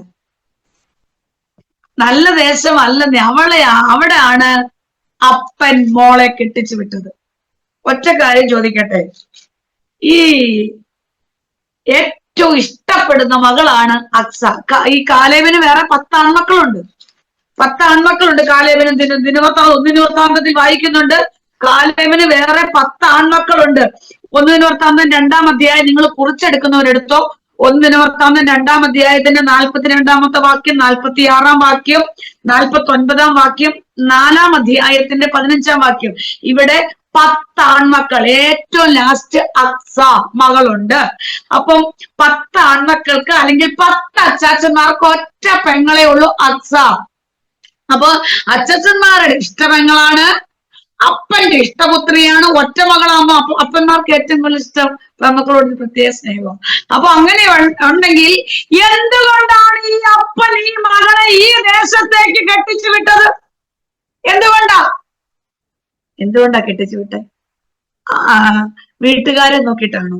നല്ല ദേശമല്ല. അവിടെയാണ് അപ്പൻ മോളെ കെട്ടിച്ചു വിട്ടത്. ഒറ്റ കാര്യം ചോദിക്കട്ടെ, ഈ ഏറ്റവും ഇഷ്ടപ്പെടുന്ന മകളാണ് അക്സ. ഈ കാലേബിന് വേറെ 10 ആൺമക്കളുണ്ട്. 10 ആൺമക്കളുണ്ട് കാലേബിന്. ദിനവൃത്താന്തത്തിൽ വായിക്കുന്നുണ്ട്, കാലേബിന് വേറെ 10 ആൺമക്കളുണ്ട്. 1 ദിനവൃത്താന്തം 2-ാം അധ്യായം നിങ്ങൾ കുറിച്ചെടുക്കുന്നവരെടുത്തോ. 1 ദിനവൃത്താന്തം 2-ാം അധ്യായത്തിന്റെ 42-ാമത്തെ വാക്യം, 46-ാം വാക്യം, 49-ാം വാക്യം, 4-ാം അധ്യായത്തിന്റെ 15-ാം വാക്യം. ഇവിടെ 10 ആൺമക്കൾ. ഏറ്റവും ലാസ്റ്റ് അക്സ മകളുണ്ട്. അപ്പം 10 ആൺമക്കൾക്ക് അല്ലെങ്കിൽ 10 അച്ചാച്ചന്മാർക്ക് ഒറ്റ പെങ്ങളെ ഉള്ളൂ അക്സ. അപ്പൊ അച്ചാച്ചന്മാരുടെ ഇഷ്ടപെങ്ങളാണ്, അപ്പന്റെ ഇഷ്ടപുത്രിയാണ്. ഒറ്റ മകളാകുമ്പോ അപ്പന്മാർക്ക് ഏറ്റവും കൂടുതൽ ഇഷ്ടം പെമ്മക്കളോട് പ്രത്യേക സ്നേഹം. അപ്പൊ അങ്ങനെ ഉണ്ടെങ്കിൽ എന്തുകൊണ്ടാണ് ഈ അപ്പൻ ഈ മകളെ ഈ ദേശത്തേക്ക് കെട്ടിച്ചു വിട്ടത്? എന്തുകൊണ്ടാ കെട്ടിച്ചു വിട്ടെ? വീട്ടുകാരെ നോക്കിയിട്ടാണോ?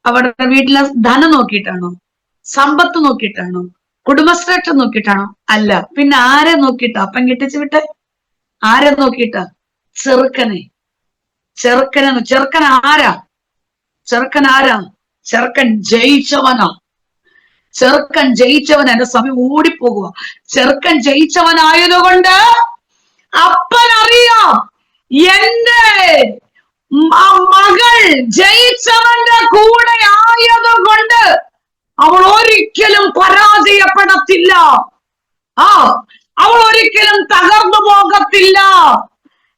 അവരുടെ വീട്ടിലെ ധനം നോക്കിയിട്ടാണോ? സമ്പത്ത് നോക്കിയിട്ടാണോ? കുടുംബശ്രേഷ്ഠ നോക്കിയിട്ടാണോ? അല്ല. പിന്നെ ആരെ നോക്കിയിട്ടാ അപ്പൻ കെട്ടിച്ചു വിട്ടെ? ആരെ നോക്കിയിട്ടാ? ചെറുക്കൻ ആരാ? ചെറുക്കൻ ജയിച്ചവനാ. എന്റെ സമയം ഓടിപ്പോകുക. ചെറുക്കൻ ജയിച്ചവനായതുകൊണ്ട് അപ്പൻ അറിയാം, എന്റെ മകൾ ജയിച്ചവന്റെ കൂടെ ആയതുകൊണ്ട് അവൾ ഒരിക്കലും പരാജയപ്പെടത്തില്ല. അവൾ ഒരിക്കലും തകർന്നു പോകത്തില്ല.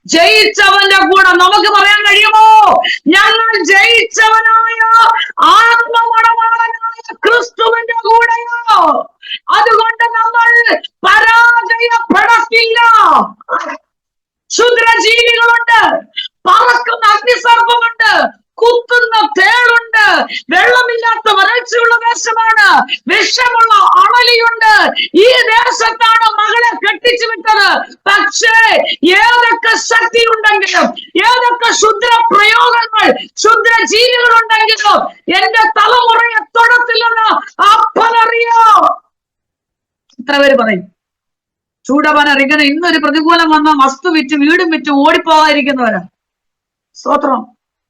ജയിച്ചവന്റെ കൂടെ നമുക്ക് പറയാൻ കഴിയുമോ? ഞങ്ങൾ ജയിച്ചവനായ ആത്മമണവാളനായ ക്രിസ്തുവിന്റെ കൂടെയോ. അതുകൊണ്ട് നമ്മൾ പരാജയപ്പെടത്തില്ല. ക്ഷുദ്രജീവികളുണ്ട്, പറക്കുന്ന അഗ്നിസർപ്പമുണ്ട്, കുത്തുന്ന തേളുണ്ട്, വെള്ളമില്ലാത്ത വരൾച്ചയുള്ള ദേശമാണ്, വിഷമുള്ള അണലിയുണ്ട്. ഈ ദേശത്താണ് മകളെ കെട്ടിച്ചു വിട്ടത്. പക്ഷേ ഏതൊക്കെ ശക്തി ഉണ്ടെങ്കിലും, ഏതൊക്കെ ക്ഷുദ്ര പ്രയോഗങ്ങൾ, ക്ഷുദ്ര ജീവികളുണ്ടെങ്കിലും എന്റെ തലമുറയെ തൊടത്തില്ലെന്ന് അപ്പനറിയോ. എത്ര പേര് പറയും? ചൂടവനറിങ്ങനെ ഇന്നൊരു പ്രതികൂലം വന്ന വസ്തു വിറ്റ് വീടും വിറ്റ് ഓടിപ്പോകാതിരിക്കുന്നവരാ. സ്തോത്രം.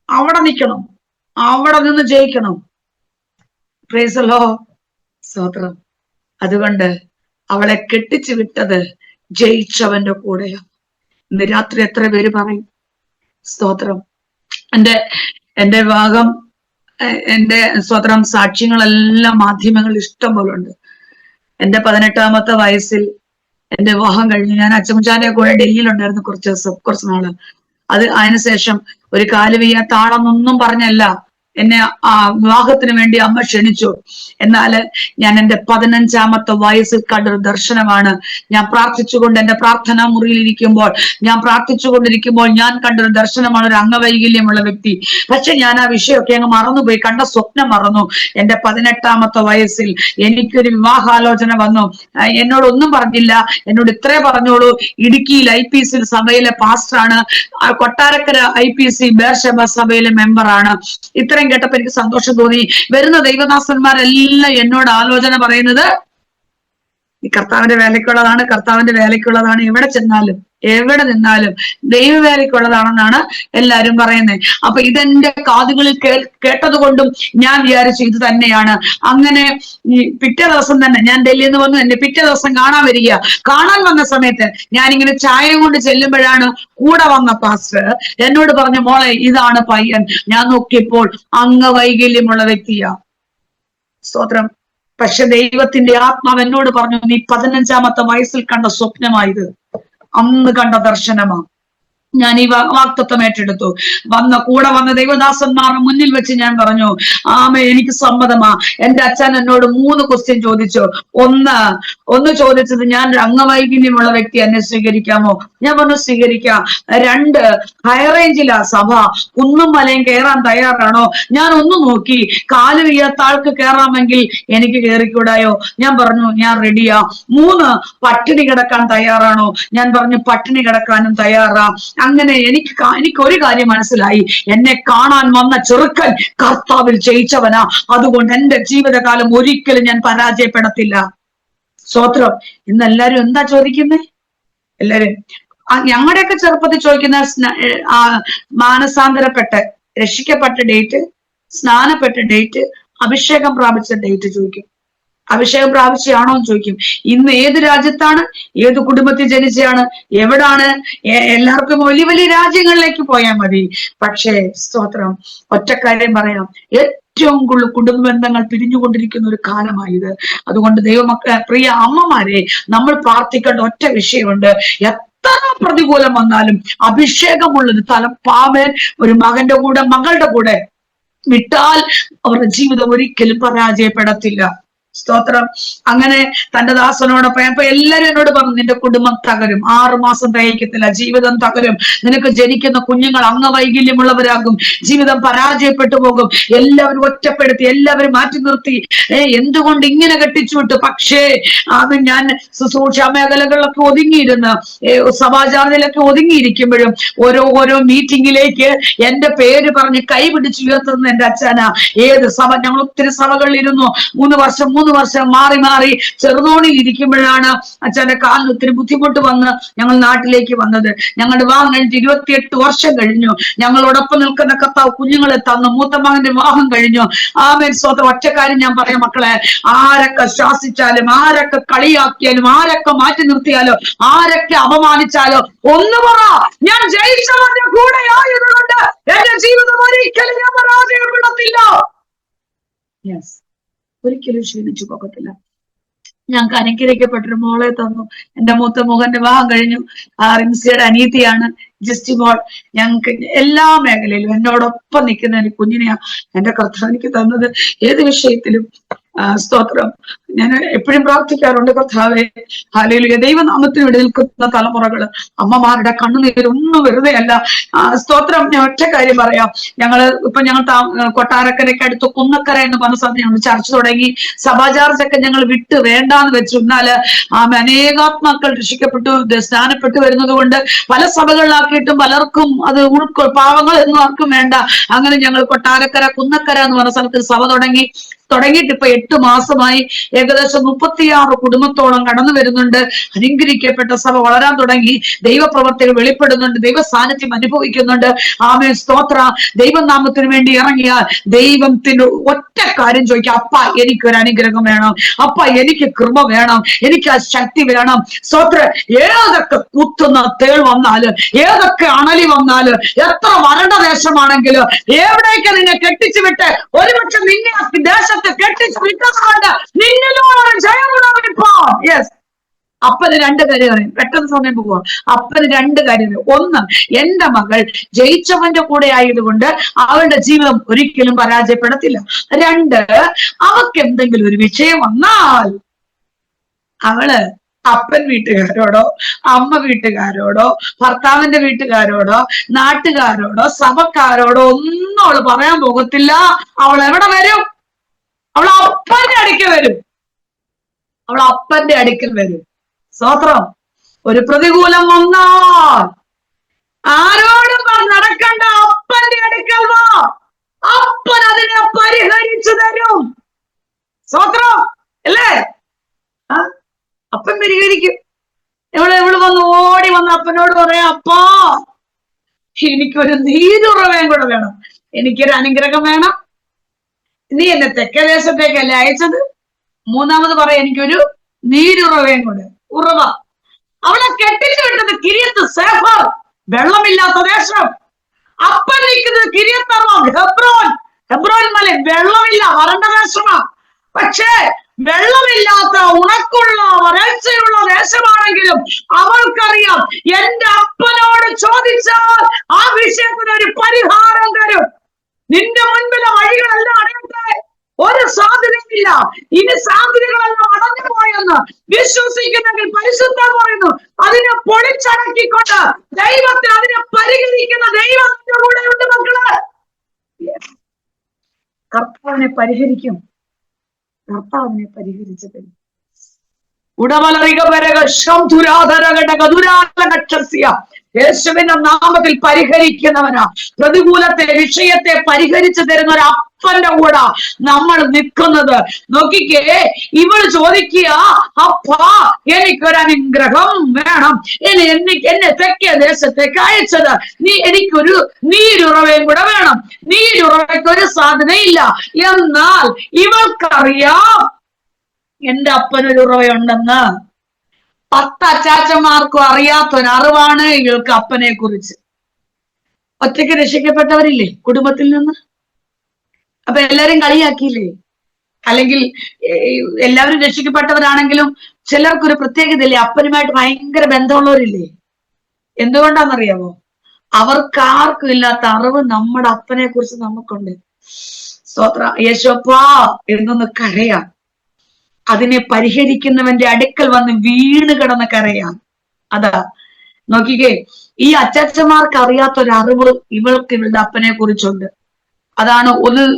അവിടെ നിൽക്കണം, അവിടെ നിന്ന് ജയിക്കണം. Price the Lord. സ്തോത്രം. അതുകൊണ്ട് അവളെ കെട്ടിച്ചു വിട്ടത് ജയിച്ചവന്റെ കൂടെയാ. ഇന്ന് രാത്രി എത്ര പേര് പറയും? സ്തോത്രം. എന്റെ ഭാഗം, എന്റെ സ്വതന്ത്രം സാക്ഷ്യങ്ങളെല്ലാം മാധ്യമങ്ങൾ ഇഷ്ടം പോലെ ഉണ്ട്. എന്റെ 18-ാമത്തെ വയസ്സിൽ എന്റെ വിവാഹം കഴിഞ്ഞു. ഞാൻ അച്ചമുച്ചാന്റെ കൂടെ ഡൽഹിയിലുണ്ടായിരുന്നു കുറച്ച് നാള്. അതിനുശേഷം ഒരു കാല് വയ്യാത്ത ആളെന്നൊന്നും പറഞ്ഞല്ല എന്നെ വിവാഹത്തിന് വേണ്ടി അമ്മ ക്ഷണിച്ചു. എന്നാൽ ഞാൻ എന്റെ 15-ാമത്തെ വയസ്സിൽ കണ്ടൊരു ദർശനമാണ്. ഞാൻ പ്രാർത്ഥിച്ചുകൊണ്ട് എന്റെ പ്രാർത്ഥനാ മുറിയിലിരിക്കുമ്പോൾ ഞാൻ കണ്ടൊരു ദർശനമാണ്. ഒരു അംഗവൈകല്യമുള്ള വ്യക്തി. പക്ഷെ ഞാൻ ആ വിഷയമൊക്കെ അങ്ങ് മറന്നുപോയി, കണ്ട സ്വപ്നം മറന്നു. എന്റെ 18-ാമത്തെ വയസ്സിൽ എനിക്കൊരു വിവാഹാലോചന വന്നു. എന്നോടൊന്നും പറഞ്ഞില്ല, എന്നോട് ഇത്രേ പറഞ്ഞോളൂ, ഇടുക്കിയിൽ IPC സഭയിലെ പാസ്റ്ററാണ്, കൊട്ടാരക്കര IPC ബേർഷെബ സഭയിലെ മെമ്പറാണ്. ഇത്രയും കേട്ടപ്പോ എനിക്ക് സന്തോഷം തോന്നി. വരുന്ന ദൈവദാസന്മാരെല്ലാം എന്നോട് ആലോചന പറയുന്നത്, കർത്താവിന്റെ വേലയ്ക്കുള്ളതാണ്, കർത്താവിന്റെ വേലയ്ക്കുള്ളതാണ്. എവിടെ ചെന്നാലും എവിടെ നിന്നാലും ദൈവവേലയ്ക്കുള്ളതാണെന്നാണ് എല്ലാരും പറയുന്നത്. അപ്പൊ ഇതെന്റെ കാതുകളിൽ കേട്ടത് കൊണ്ടും ഞാൻ വിചാരിച്ചു ഇത് തന്നെയാണ്. അങ്ങനെ പിറ്റേ ദിവസം തന്നെ ഞാൻ ഡൽഹിയിൽ നിന്ന് വന്നു. എന്നെ പിറ്റേ ദിവസം കാണാൻ വരിക. കാണാൻ വന്ന സമയത്ത് ഞാനിങ്ങനെ ചായ കൊണ്ട് ചെല്ലുമ്പോഴാണ് കൂടെ വന്ന പാസ്റ്റർ എന്നോട് പറഞ്ഞു, മോളെ ഇതാണ് പയ്യൻ. ഞാൻ നോക്കിയപ്പോൾ അംഗവൈകല്യമുള്ള വ്യക്തിയാ. സ്തോത്രം. പക്ഷെ ദൈവത്തിന്റെ ആത്മാവ് എന്നോട് പറഞ്ഞു, നീ 15-ാമത്തെ വയസ്സിൽ കണ്ട സ്വപ്നമായത്, അന്ന് കണ്ട ദർശനമാ. ഞാൻ ഈ വാക്തത്വം ഏറ്റെടുത്തു. കൂടെ വന്ന ദൈവദാസന്മാരുടെ മുന്നിൽ വെച്ച് ഞാൻ പറഞ്ഞു, എനിക്ക് സമ്മതമാ. എന്റെ അച്ഛൻ എന്നോട് 3 ക്വസ്റ്റ്യൻ ചോദിച്ചു. ഒന്ന് ചോദിച്ചത്, ഞാൻ അംഗവൈകല്യമുള്ള വ്യക്തി എന്നെ സ്വീകരിക്കാമോ? ഞാൻ പറഞ്ഞു സ്വീകരിക്കാം. 2, ഹൈറേഞ്ചിലാ സഭ, കുന്നും മലയും കയറാൻ തയ്യാറാണോ? ഞാൻ ഒന്ന് നോക്കി, കാല് വയ്യാത്ത ആൾക്ക് കയറാമെങ്കിൽ എനിക്ക് കയറിക്കൂടായോ? ഞാൻ പറഞ്ഞു ഞാൻ റെഡിയാ. 3, പട്ടിണി കിടക്കാൻ തയ്യാറാണോ? ഞാൻ പറഞ്ഞു പട്ടിണി കിടക്കാനും തയ്യാറാ. അങ്ങനെ എനിക്ക് ഒരു കാര്യം മനസ്സിലായി, എന്നെ കാണാൻ വന്ന ചെറുക്കൻ കർത്താവിൽ ജയിച്ചവനാ. അതുകൊണ്ട് എന്റെ ജീവിതകാലം ഒരിക്കലും ഞാൻ പരാജയപ്പെടത്തില്ല. സ്തോത്രം. ഇന്ന് എല്ലാരും എന്താ ചോദിക്കുന്നേ? എല്ലാരും ഞങ്ങളുടെയൊക്കെ ചെറുപ്പത്തിൽ ചോദിക്കുന്ന മാനസാന്തരപ്പെട്ട് രക്ഷിക്കപ്പെട്ട ഡേറ്റ്, സ്നാനപ്പെട്ട ഡേറ്റ്, അഭിഷേകം പ്രാപിച്ച ഡേറ്റ് ചോദിക്കും. അഭിഷേകം പ്രാപിച്ചാണോ എന്ന് ചോദിക്കും. ഇന്ന് ഏത് രാജ്യത്താണ്, ഏത് കുടുംബത്തിൽ ജനിച്ചാണ്, എവിടാണ്? എല്ലാവർക്കും വലിയ വലിയ രാജ്യങ്ങളിലേക്ക് പോയാൽ മതി. പക്ഷേ സ്തോത്രം, ഒറ്റക്കാര്യം പറയാം, ഏറ്റവും കൂടുതൽ കുടുംബ ബന്ധങ്ങൾ പിരിഞ്ഞുകൊണ്ടിരിക്കുന്ന ഒരു കാലമായത്. അതുകൊണ്ട് പ്രിയ അമ്മമാരെ, നമ്മൾ പ്രാർത്ഥിക്കേണ്ട ഒറ്റ വിഷയമുണ്ട്. എത്ര പ്രതികൂലം വന്നാലും അഭിഷേകമുള്ളൊരു തലപ്പാമേൻ ഒരു മകന്റെ കൂടെ മകളുടെ കൂടെ വിട്ടാൽ അവരുടെ ജീവിതം ഒരിക്കലും പരാജയപ്പെടത്തില്ല. സ്തോത്രം. അങ്ങനെ തന്റെ ദാസനോടൊപ്പം അപ്പൊ എല്ലാരും എന്നോട് പറഞ്ഞു, നിന്റെ കുടുംബം തകരും, 6 മാസം തയ്ക്കത്തില്ല, ജീവിതം തകരും, നിനക്ക് ജനിക്കുന്ന കുഞ്ഞുങ്ങൾ അംഗവൈകല്യമുള്ളവരാകും, ജീവിതം പരാജയപ്പെട്ടു പോകും, എല്ലാവരും ഒറ്റപ്പെടുത്തി, എല്ലാവരും മാറ്റി നിർത്തി, എന്തുകൊണ്ട് ഇങ്ങനെ കെട്ടിച്ചു വിട്ടു? പക്ഷേ അത് ഞാൻ ശുശ്രൂഷ മേഖലകളിലൊക്കെ ഒതുങ്ങിയിരുന്ന്, സമാചാരത്തിലൊക്കെ ഒതുങ്ങിയിരിക്കുമ്പോഴും ഓരോ മീറ്റിങ്ങിലേക്ക് എന്റെ പേര് പറഞ്ഞ് കൈ പിടിച്ചുയർത്തുന്ന എന്റെ അച്ഛനാ. ഏത് സഭ, ഞങ്ങൾ ഒത്തിരി സഭകളിൽ ഇരുന്നു. 3 വർഷം മാറി ചെറുതോണിൽ ഇരിക്കുമ്പോഴാണ് അച്ഛന്റെ കാലിന് ഒത്തിരി ബുദ്ധിമുട്ട് വന്ന് ഞങ്ങൾ നാട്ടിലേക്ക് വന്നത്. ഞങ്ങളുടെ വിവാഹം കഴിഞ്ഞിട്ട് 28 വർഷം കഴിഞ്ഞു. ഞങ്ങളോടൊപ്പം നിൽക്കുന്ന കർത്താവ് കുഞ്ഞുങ്ങളെ തന്നു. മൂത്ത മകന്റെ വിവാഹം കഴിഞ്ഞു. ആമേൻ. സ്വന്തം ഒറ്റക്കാര്യം ഞാൻ പറയാം മക്കളെ, ആരൊക്കെ ശാസിച്ചാലും, ആരൊക്കെ കളിയാക്കിയാലും, ആരൊക്കെ മാറ്റി നിർത്തിയാലോ, ആരൊക്കെ അപമാനിച്ചാലോ, ഒന്ന് പറ, ഞാൻ ജയിച്ചവന്റെ കൂടെ ആയതുകൊണ്ട് എന്റെ ജീവിതം ഒരിക്കലും ഞാൻ പരാജയപ്പെടത്തില്ല. യെസ്, ഒരിക്കലും ക്ഷീണിച്ചു പോകത്തില്ല. ഞങ്ങൾക്ക് അനുഗ്രഹിക്കപ്പെട്ടൊരു മോളെ തന്നു. എന്റെ മൂത്ത മോഹന്റെ വിവാഹം കഴിഞ്ഞു. റിൻസിയുടെ അനീതിയാണ് ജസ്റ്റ് മോൾ. ഞങ്ങൾക്ക് എല്ലാ മേഖലയിലും എന്നോടൊപ്പം നിൽക്കുന്ന ഒരു കുഞ്ഞിനെയാ എന്റെ കർത്താവ് എനിക്ക് തന്നത്. ഏത് വിഷയത്തിലും സ്തോത്രം. ഞാൻ എപ്പോഴും പ്രാർത്ഥിക്കാറുണ്ട്, കർത്താവേ ഹല്ലേലൂയ, ദൈവനാമത്തിന് വേണ്ടി നിൽക്കുന്ന തലമുറകള്, അമ്മമാരുടെ കണ്ണുനീരൊന്നും വെറുതെ അല്ല. സ്തോത്രം. ഞാൻ ഒറ്റ കാര്യം പറയാം. ഞങ്ങൾ കൊട്ടാരക്കരയ്ക്ക് അടുത്ത് കുന്നക്കര എന്ന് പറഞ്ഞ സ്ഥലത്ത് ഞങ്ങൾ ചർച്ച തുടങ്ങി. സഭാചാർജൊക്കെ ഞങ്ങൾ വിട്ട് വേണ്ടാന്ന് വെച്ചു. എന്നാല് അനേകാത്മാക്കൾ രക്ഷിക്കപ്പെട്ടു, സ്നാനപ്പെട്ടു വരുന്നത് കൊണ്ട് പല സഭകളിലാക്കിയിട്ടും പലർക്കും അത് പാവങ്ങൾ എന്നും ആർക്കും വേണ്ട. അങ്ങനെ ഞങ്ങൾ കൊട്ടാരക്കര കുന്നക്കര എന്ന് പറഞ്ഞ സ്ഥലത്ത് സഭ തുടങ്ങിയിട്ട് ഇപ്പൊ 8 മാസമായി. ഏകദേശം 36 കുടുംബത്തോളം കടന്നു വരുന്നുണ്ട്. അനുഗ്രഹിക്കപ്പെട്ട സഭ വളരാൻ തുടങ്ങി. ദൈവപ്രവർത്തികൾ വെളിപ്പെടുന്നുണ്ട്, ദൈവ സാന്നിധ്യം അനുഭവിക്കുന്നുണ്ട്. ആമേൻ. സ്തോത്ര. ദൈവനാമത്തിന് വേണ്ടി ഇറങ്ങിയാൽ ദൈവത്തിന് ഒറ്റ കാര്യം ചോദിക്കുക, അപ്പ എനിക്കൊരു അനുഗ്രഹം വേണം, അപ്പ എനിക്ക് കൃപ വേണം, എനിക്ക് ആ ശക്തി വേണം. സ്തോത്ര. ഏതൊക്കെ കുത്തുന്ന തേൾ വന്നാലും, ഏതൊക്കെ അണലി വന്നാലും, എത്ര വരണ്ട ദേശമാണെങ്കിലും, എവിടേക്ക് നിന്നെ കെട്ടിച്ചു വിട്ട് ഒരുപക്ഷെ നിന്നെ ദേശത്ത് കെട്ടിച്ചു വിട്ടതുകൊണ്ട് നിന്നിലൂടെ ജയമുള്ളവനിപ്പോ. യെസ്. അപ്പന് 2 കാര്യം പറയും, പെട്ടെന്ന് സമയം പോവുക. അപ്പന് 2 കാര്യം. ഒന്ന്, എന്റെ മകൾ ജയിച്ചവന്റെ കൂടെ ആയതുകൊണ്ട് അവളുടെ ജീവിതം ഒരിക്കലും പരാജയപ്പെടത്തില്ല. 2, അവൾക്ക് എന്തെങ്കിലും ഒരു വിഷയം വന്നാൽ അവള് അപ്പൻ വീട്ടുകാരോടോ, അമ്മ വീട്ടുകാരോടോ, ഭർത്താവിന്റെ വീട്ടുകാരോടോ, നാട്ടുകാരോടോ, സഭക്കാരോടോ ഒന്നും അവള് പറയാൻ പോകത്തില്ല. അവൾ എവിടെ വരും? അവൾ അപ്പന്റെ അടുക്കൽ വരും. അവൾ അപ്പന്റെ അടുക്കൽ വരും. സ്തോത്രം. ഒരു പ്രതികൂലം വന്നാൽ ആരോടും നടക്കണ്ട, അപ്പന്റെ അടുക്കൽ വാ. അപ്പൻ അതിനെ പരിഹരിച്ചു തരും. സ്തോത്രം. അല്ലേ? അപ്പൻ പരിഹരിക്കും. ഇവള് വന്ന് ഓടി വന്ന് അപ്പനോട് പറയാം, അപ്പാ എനിക്കൊരു നീരുറവയും കൂടെ വേണം, എനിക്കൊരു അനുഗ്രഹം വേണം. നീ എന്നെ തെക്കേ ദേശത്തേക്കല്ലേ അയച്ചത്, മൂന്നാമത് പറയാം എനിക്കൊരു നീരുറവയും കൂടെ. ഉറവ. അവളെ കെട്ടിച്ചു വിട്ടത് കിര്യത്ത് സേഫർ, വെള്ളമില്ലാത്ത ദേശം. അപ്പൻ നിൽക്കുന്നത് കിര്യത്തർമ്മം, ഹെബ്രോൻ മല, വെള്ളമില്ല, വരണ്ട ദേശമാ. പക്ഷേ വെള്ളമില്ലാത്ത ഉണക്കുള്ള വരൾച്ചയുള്ള ദേശമാണെങ്കിലും അവൾക്കറിയാം എന്റെ അപ്പനോട് ചോദിച്ചാൽ ആ വിഷയത്തിന് ഒരു പരിഹാരം തരും. നിന്റെ മുൻപിലെ വഴികളെല്ലാം അടയട്ടെ, ഒരു സാധ്യതയില്ല, ഇനി സാധ്യതകളെല്ലാം അടഞ്ഞു പോയെന്ന് വിശ്വസിക്കുന്നെങ്കിൽ പരിശുദ്ധം പറയുന്നു, അതിനെ പൊളിച്ചടക്കിക്കൊണ്ട് ദൈവത്തെ അതിനെ പരിഹരിക്കുന്ന ദൈവത്തിന്റെ കൂടെയുണ്ട് മക്കളെ. കർത്താവിനെ പരിഹരിക്കും, കർത്താവിനെ പരിഹരിച്ചത്. യേശുവിന്റെ നാമത്തിൽ പരിഹരിക്കുന്നവനാ. പ്രതികൂലത്തെ വിഷയത്തെ പരിഹരിച്ചു തരുന്ന ഒരു അപ്പന്റെ കൂടെ നമ്മൾ നിൽക്കുന്നത്. നോക്കിക്കേ, ഇവള് ചോദിക്കുക, അപ്പാ എനിക്കൊരു അനുഗ്രഹം വേണം, എന്നെ തെക്കേ ദേശത്തേക്ക് അയച്ചത്, എനിക്കൊരു നീരുറവയും കൂടെ വേണം. നീരുറവയ്ക്കൊരു സാധ്യതയില്ല. എന്നാൽ ഇവൾക്കറിയാം എന്റെ അപ്പനൊരു ഉറവയുണ്ടെന്ന്. 10 അച്ചാച്ചന്മാർക്കും അറിയാത്തൊരറിവാണ് ഇവൾക്ക് അപ്പനെ കുറിച്ച്. ഒറ്റയ്ക്ക് രക്ഷിക്കപ്പെട്ടവരില്ലേ കുടുംബത്തിൽ നിന്ന്? അപ്പൊ എല്ലാരും കളിയാക്കിയില്ലേ? അല്ലെങ്കിൽ എല്ലാവരും രക്ഷിക്കപ്പെട്ടവരാണെങ്കിലും ചിലർക്കൊരു പ്രത്യേകതയില്ലേ, അപ്പനുമായിട്ട് ഭയങ്കര ബന്ധമുള്ളവരില്ലേ? എന്തുകൊണ്ടാണെന്നറിയാമോ? അവർക്കാർക്കും ഇല്ലാത്ത അറിവ് നമ്മുടെ അപ്പനെ കുറിച്ച് നമുക്കുണ്ട്. സ്തോത്ര. യേശുപ്പാ എന്നൊന്ന് കരയാം, അതിനെ പരിഹരിക്കുന്നവന്റെ അടുക്കൽ വന്ന് വീണ് കിടന്ന് കരയാം. അതാ നോക്കിക്കേ, ഈ അച്ചാച്ചന്മാർക്ക് അറിയാത്തൊരറിവ് ഇവൾക്ക് ഇവളുടെ അപ്പനെ കുറിച്ചുണ്ട്. അതാണ്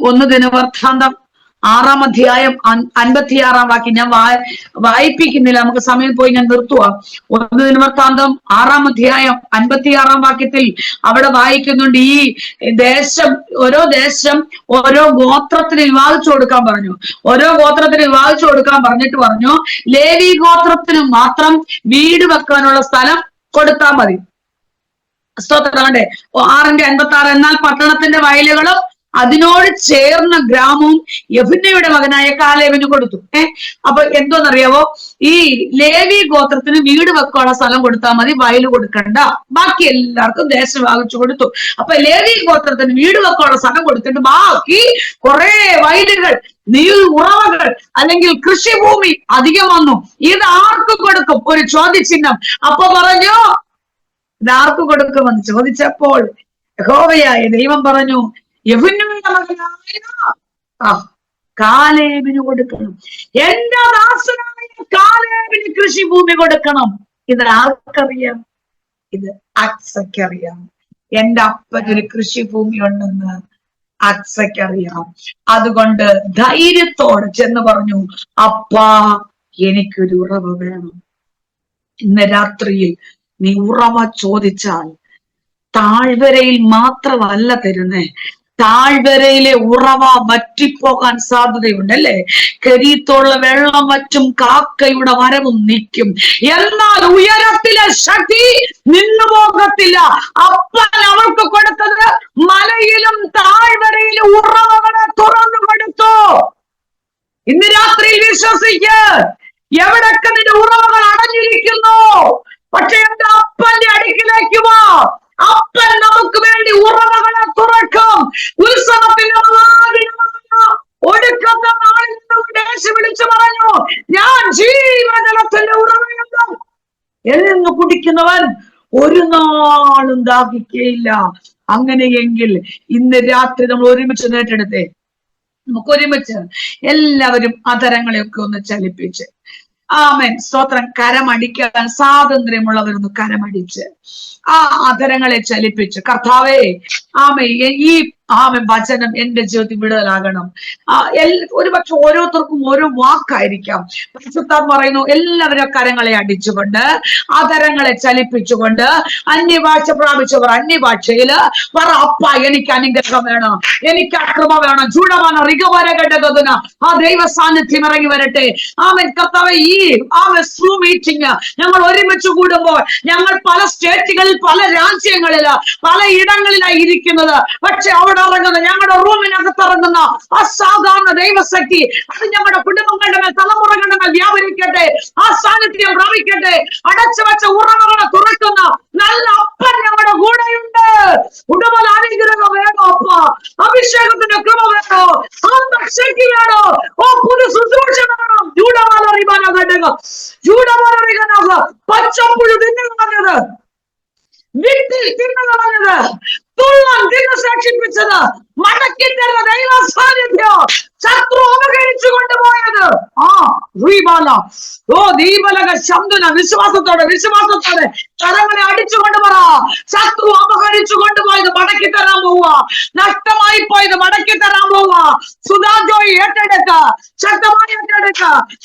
ഒന്ന് ദിനവൃത്താന്തം 6-ാം അധ്യായം 56-ാം വാക്യം. ഞാൻ വായിപ്പിക്കുന്നില്ല, നമുക്ക് സമയം പോയി, ഞാൻ നിർത്തുക. 1 ദിനവൃത്താന്തം 6-ാം അധ്യായം 56-ാം വാക്യത്തിൽ അവിടെ വായിക്കുന്നുണ്ട്, ഈ ദേശം, ഓരോ ദേശം ഓരോ ഗോത്രത്തിന് വിവാഹിച്ചു കൊടുക്കാൻ പറഞ്ഞു. ഓരോ ഗോത്രത്തിന് വിവാഹിച്ചു കൊടുക്കാൻ പറഞ്ഞിട്ട് പറഞ്ഞു, ലേവി ഗോത്രത്തിന് മാത്രം വീട് വെക്കാനുള്ള സ്ഥലം കൊടുത്താൽ മതി. സ്തോത്രമുണ്ട്. 6:56. എന്നാൽ പട്ടണത്തിന്റെ വയലുകളും അതിനോട് ചേർന്ന ഗ്രാമവും യെഫുന്നെയുടെ മകനായ കാലേബിന് കൊടുത്തു. അപ്പൊ എന്തോന്നറിയാവോ, ഈ ലേവി ഗോത്രത്തിന് വീട് വെക്കാനുള്ള സ്ഥലം കൊടുത്താൽ മതി, വയല് കൊടുക്കണ്ട, ബാക്കി എല്ലാവർക്കും ദേശം വാങ്ങിച്ചു കൊടുത്തു. അപ്പൊ ലേവി ഗോത്രത്തിന് വീട് വെക്കാനുള്ള സ്ഥലം കൊടുത്തിട്ട് ബാക്കി കുറെ വയലുകൾ, ഉറവകൾ അല്ലെങ്കിൽ കൃഷിഭൂമി അധികം വന്നു. ഇത് ആർക്ക് കൊടുക്കും? ഒരു ചോദ്യചിഹ്നം. അപ്പൊ പറഞ്ഞു, ഇതാർക്ക് കൊടുക്കുമെന്ന് ചോദിച്ചപ്പോൾ യഹോവയായ ദൈവം പറഞ്ഞു, യെഫുന്നെയുടെ മകനായ കാലേബിന് കൊടുക്കണം, എന്റെ ദാസനായ കാലേബിന് കൃഷിഭൂമി കൊടുക്കണം. ഇത് ആർക്കറിയാം? ഇത് അക്സയ്ക്കറിയാം. എന്റെ അപ്പനൊരു കൃഷിഭൂമി ഉണ്ടെന്ന് അക്സയ്ക്കറിയാം. അതുകൊണ്ട് ധൈര്യത്തോടെ ചെന്ന് പറഞ്ഞു, അപ്പാ എനിക്കൊരു ഉറവ വേണം. ഇന്ന് രാത്രിയിൽ നീ ഉറവ ചോദിച്ചാൽ താഴ്വരയിൽ മാത്രമല്ല തരുന്നേ, താഴ്വരയിലെ ഉറവ വറ്റിപ്പോകാൻ സാധ്യതയുണ്ട്, അല്ലേ? കരീത്തുള്ള വെള്ളം വറ്റും, കാക്കയുടെ വരവും നിൽക്കും, എന്നാൽ ഉയരത്തിലെ ശക്തി നിന്നു പോകത്തില്ല. അപ്പൻ അവൾക്ക് കൊടുത്തത് മലയിലും താഴ്വരയിലും ഉറവകളെ തുറന്നു കൊടുത്തു. ഇന്ന് രാത്രിയിൽ വിശ്വസിക്ക്, എവിടൊക്കെ നിന്റെ ഉറവകൾ അടഞ്ഞിരിക്കുന്നു, പക്ഷെ എന്റെ അപ്പന്റെ അടുക്കിലേക്ക് വാ. അപ്പൻ നമുക്ക് വേണ്ടി ഉറവകളെ തുറക്കും. ഉത്സവത്തിന്റെ ഒടുക്കത്തെ നാളിൽ യേശു വിളിച്ചു പറഞ്ഞു, ഞാൻ ജീവജലത്തിന്റെ ഉറവയുണ്ട്, എന്നിൽ നിന്ന് കുടിക്കുന്നവൻ ഒരു നാളും ദാഹിക്കുകയില്ല. അങ്ങനെയെങ്കിൽ ഇന്ന് രാത്രി നമ്മൾ ഒരുമിച്ച് നേട്ടെടുത്തേ, നമുക്ക് ഒരുമിച്ച് എല്ലാവരും അധരങ്ങളെയൊക്കെ ഒന്ന് ചലിപ്പിച്ച് ആമേൻ സ്തോത്രം. കരമടിക്കാൻ സ്വാതന്ത്ര്യമുള്ളവരൊന്ന് കരമടിച്ച് ആ അധരങ്ങളെ ചലിപ്പിച്ച്, കർത്താവേ ആമേ, ഈ ആമേൻ. വചനം എന്റെ ജീവിതത്തിൽ വിടുതലാകണം. ഒരുപക്ഷെ ഓരോരുത്തർക്കും ഓരോ വാക്കായിരിക്കാം. പരിശുദ്ധാത്മ പറയുന്നു, എല്ലാവരും കരങ്ങളെ അടിച്ചുകൊണ്ട് അതരങ്ങളെ ചലിപ്പിച്ചുകൊണ്ട് അന്യഭാഷ പ്രാപിച്ചവർ അന്യഭാഷയില് പറ, അപ്പ എനിക്ക് അനുഗ്രഹം വേണം, എനിക്ക് കൃപ വേണം. ചൂടമാണ് റികവര ഘടകന ആ ദൈവ സാന്നിധ്യം ഇറങ്ങി വരട്ടെ. ആമേൻ. കർത്താവേ, ഈ സൂം മീറ്റിംഗ് ഞങ്ങൾ ഒരുമിച്ച് കൂടുമ്പോൾ ഞങ്ങൾ പല സ്റ്റേറ്റുകളിൽ, പല രാജ്യങ്ങളില്, പല ഇടങ്ങളിലായി ഇരിക്കുന്നത്. പക്ഷെ അവിടെ ഇറങ്ങുന്ന, ഞങ്ങളുടെ റൂമിനകത്ത് ഇറങ്ങുന്ന അസാധാരണ ദൈവശക്തി അത് ഞങ്ങളുടെ കുടുംബങ്ങളുടെ മേൽ, തലമുറകളുടെ മേൽ വ്യാപരിക്കട്ടെ. ആ സാന്നിധ്യം പ്രാപിക്കട്ടെ. അടച്ചു വെച്ച ഉറവകളെ തുറക്കുന്ന നല്ല അപ്പൻ ഞങ്ങളുടെ കൂടെയുണ്ട്. ഉടമൽ അനുഗ്രഹം വേണോ അപ്പ, അഭിഷേകത്തിന്റെ കൃപ വേണോ, ശക്തി വേണോ, ഓ പുതു ശുശ്രൂഷ വേണം. പച്ചപ്പുഴു തിന്നുന്നത്, വീട്ടിൽ തിന്നുന്നത്, തുള്ളൻ തിന്ന് സാക്ഷിപ്പിച്ചത്, മടക്കി തരുന്ന ദൈവ സാന്നിധ്യം, ശത്രു അപകരിച്ചു കൊണ്ടുപോയത്. ഓ ദീപലക ശബ്ദന വിശ്വാസത്തോടെ കരങ്ങളെ അടിച്ചുകൊണ്ട് പറ, ശത്രു അപഹരിച്ചു കൊണ്ടുപോയത് മടക്കി തരാൻ പോവുക, നഷ്ടമായി പോയത് മടക്കി തരാൻ പോവുക. സുധാജോയി ഏറ്റെടുക്ക, ശക്തമായി ഏറ്റെടുക്ക.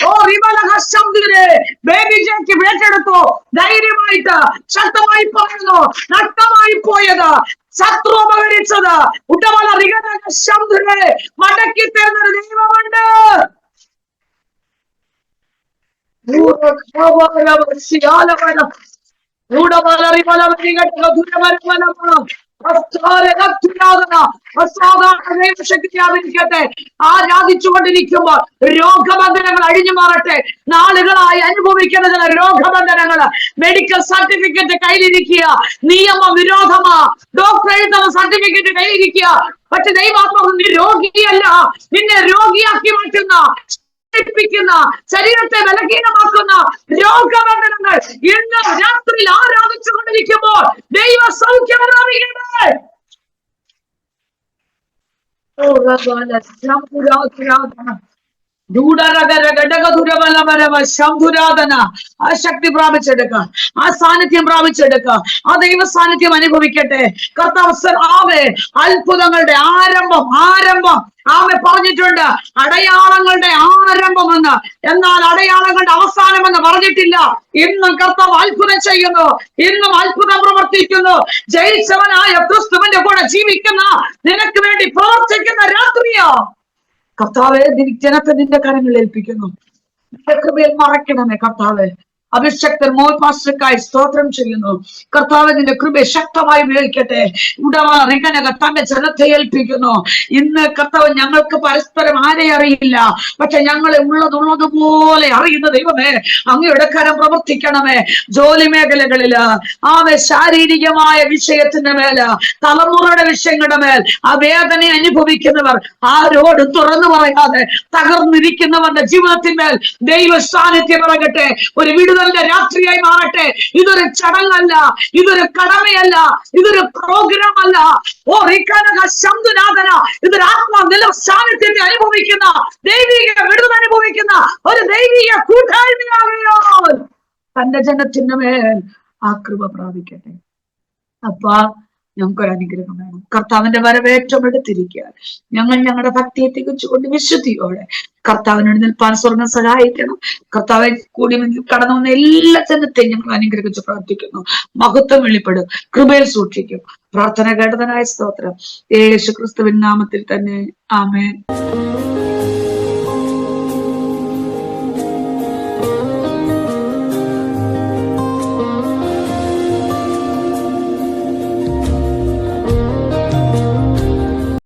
ഓ റിബലക ശബ്ദനെ ബേബി ജയ്ക്ക് ഏറ്റെടുത്തു. ധൈര്യമായിട്ട് ശക്തമായി പറയുന്നു, നഷ്ടമായി പോയത്, ശത്രു അപഹരിച്ചത്, ഉടമല റിഗനക ശബ്ദനെ മടക്കി തരുന്നൊരു ദൈവമുണ്ട്. ആരാധിച്ചുകൊണ്ടിരിക്കുമ്പോൾ രോഗബന്ധനങ്ങൾ അഴിഞ്ഞു മാറട്ടെ. നാളുകളായി അനുഭവിക്കുന്നത് രോഗബന്ധനങ്ങൾ, മെഡിക്കൽ സർട്ടിഫിക്കറ്റ് കയ്യിലിരിക്കുക, നിയമവിരോധമാ, ഡോക്ടർ എഴുതുന്ന സർട്ടിഫിക്കറ്റ് കയ്യിലിരിക്കുക. പക്ഷെ ദൈവാത്മാവ് നീ രോഗിയല്ല, നിന്നെ രോഗിയാക്കി മാറ്റുന്ന, ശരീരത്തെ ബലഹീനമാക്കുന്ന രോഗബന്ധനങ്ങൾ ഇന്ന് രാത്രിയിൽ ആരാധിച്ചു കൊണ്ടിരിക്കുമ്പോൾ ദൈവ സൗഖ്യം അറിയട്ടെ. ആ ശക്തി പ്രാപിച്ചെടുക്കുക, ആ സാന്നിധ്യം പ്രാപിച്ചെടുക്കുക, ആ ദൈവ സാന്നിധ്യം അനുഭവിക്കട്ടെ. കർത്താവ് ആവേ അത്ഭുതങ്ങളുടെ ആരംഭം ആമെ പറഞ്ഞിട്ടുണ്ട്. അടയാളങ്ങളുടെ ആരംഭമെന്ന്, എന്നാൽ അടയാളങ്ങളുടെ അവസാനമെന്ന് പറഞ്ഞിട്ടില്ല. ഇന്നും കർത്താവ് അത്ഭുതം ചെയ്യുന്നു, ഇന്നും അത്ഭുതം പ്രവർത്തിക്കുന്നു. ജയിച്ചവനായ ക്രിസ്തുവിന്റെ കൂടെ ജീവിക്കുന്ന, നിനക്ക് വേണ്ടി പ്രവർത്തിക്കുന്ന രാത്രിയോ കർത്താവെ, ജനത്തെ നിന്റെ കരങ്ങളിൽ ഏൽപ്പിക്കുന്നു. കൃപയിൽ മറക്കണമേ കർത്താവെ. അഭിഷക്തൻ മോൾ പാസ്റ്റർക്കായി സ്തോത്രം ചെയ്യുന്നു. കർത്താവ് നിന്റെ കൃപയെ ശക്തമായി ഉപയോഗിക്കട്ടെ. ഉടമ തന്റെ ജനത്തെ ഏൽപ്പിക്കുന്നു. ഇന്ന് കർത്താവ് ഞങ്ങൾക്ക് പരസ്പരം ആരെ അറിയില്ല, പക്ഷെ ഞങ്ങളെ ഉള്ളതുപോലെ അറിയുന്ന ദൈവമേ, അങ്ങയുടെ കരം പ്രവർത്തിക്കണമേ. ജോലി മേഖലകളില് ശാരീരികമായ വിഷയത്തിന്റെ മേല്, തലമുറയുടെ വിഷയങ്ങളുടെ മേൽ ആ വേദന അനുഭവിക്കുന്നവർ ആരോട് തുറന്നു പറയാതെ തകർന്നിരിക്കുന്നവരുടെ ജീവിതത്തിന്മേൽ ദൈവ സാന്നിധ്യം ഇറങ്ങട്ടെ. ഒരു വിടുതലിന്റെ രാത്രിയായി മാറട്ടെ. ഇതൊരു ചടങ്ങല്ല, ഇതൊരു കടമയല്ല, ഇതൊരു പ്രോഗ്രാം അല്ല. ഓ റിക്കനക ശബ്ദനാഥന, ഇതൊരു ആത്മാ സാന്നിധ്യത്തെ അനുഭവിക്കുന്ന, ദൈവിക വിടുതൽ അനുഭവിക്കുന്ന ഒരു ദൈവിക കൂട്ടായ്മയാകയോ തന്റെ ജനത്തിന്റെ മേൽ ആ കൃപ പ്രാപിക്കട്ടെ. അപ്പാ, ഞങ്ങൾക്കൊരു അനുഗ്രഹം വേണം. കർത്താവിന്റെ വരവേറ്റം എടുത്തിരിക്കുക. ഞങ്ങൾ ഞങ്ങളുടെ ഭക്തിയെ തികച്ചുകൊണ്ട് വിശുദ്ധിയോടെ കർത്താവിനോട് നിൽപ്പാൻ സ്വർഗം സഹായിക്കണം. കർത്താവെ കൂടി കടന്നു വന്ന എല്ലാ ജനത്തെയും ഞങ്ങൾ അനുഗ്രഹിച്ച് പ്രാർത്ഥിക്കുന്നു. മഹത്വം വെളിപ്പെടും, കൃപയിൽ സൂക്ഷിക്കും. പ്രാർത്ഥന കേട്ടതിനായ സ്തോത്രം. യേശു ക്രിസ്തുവിൻ നാമത്തിൽ തന്നെ. ആമേൻ.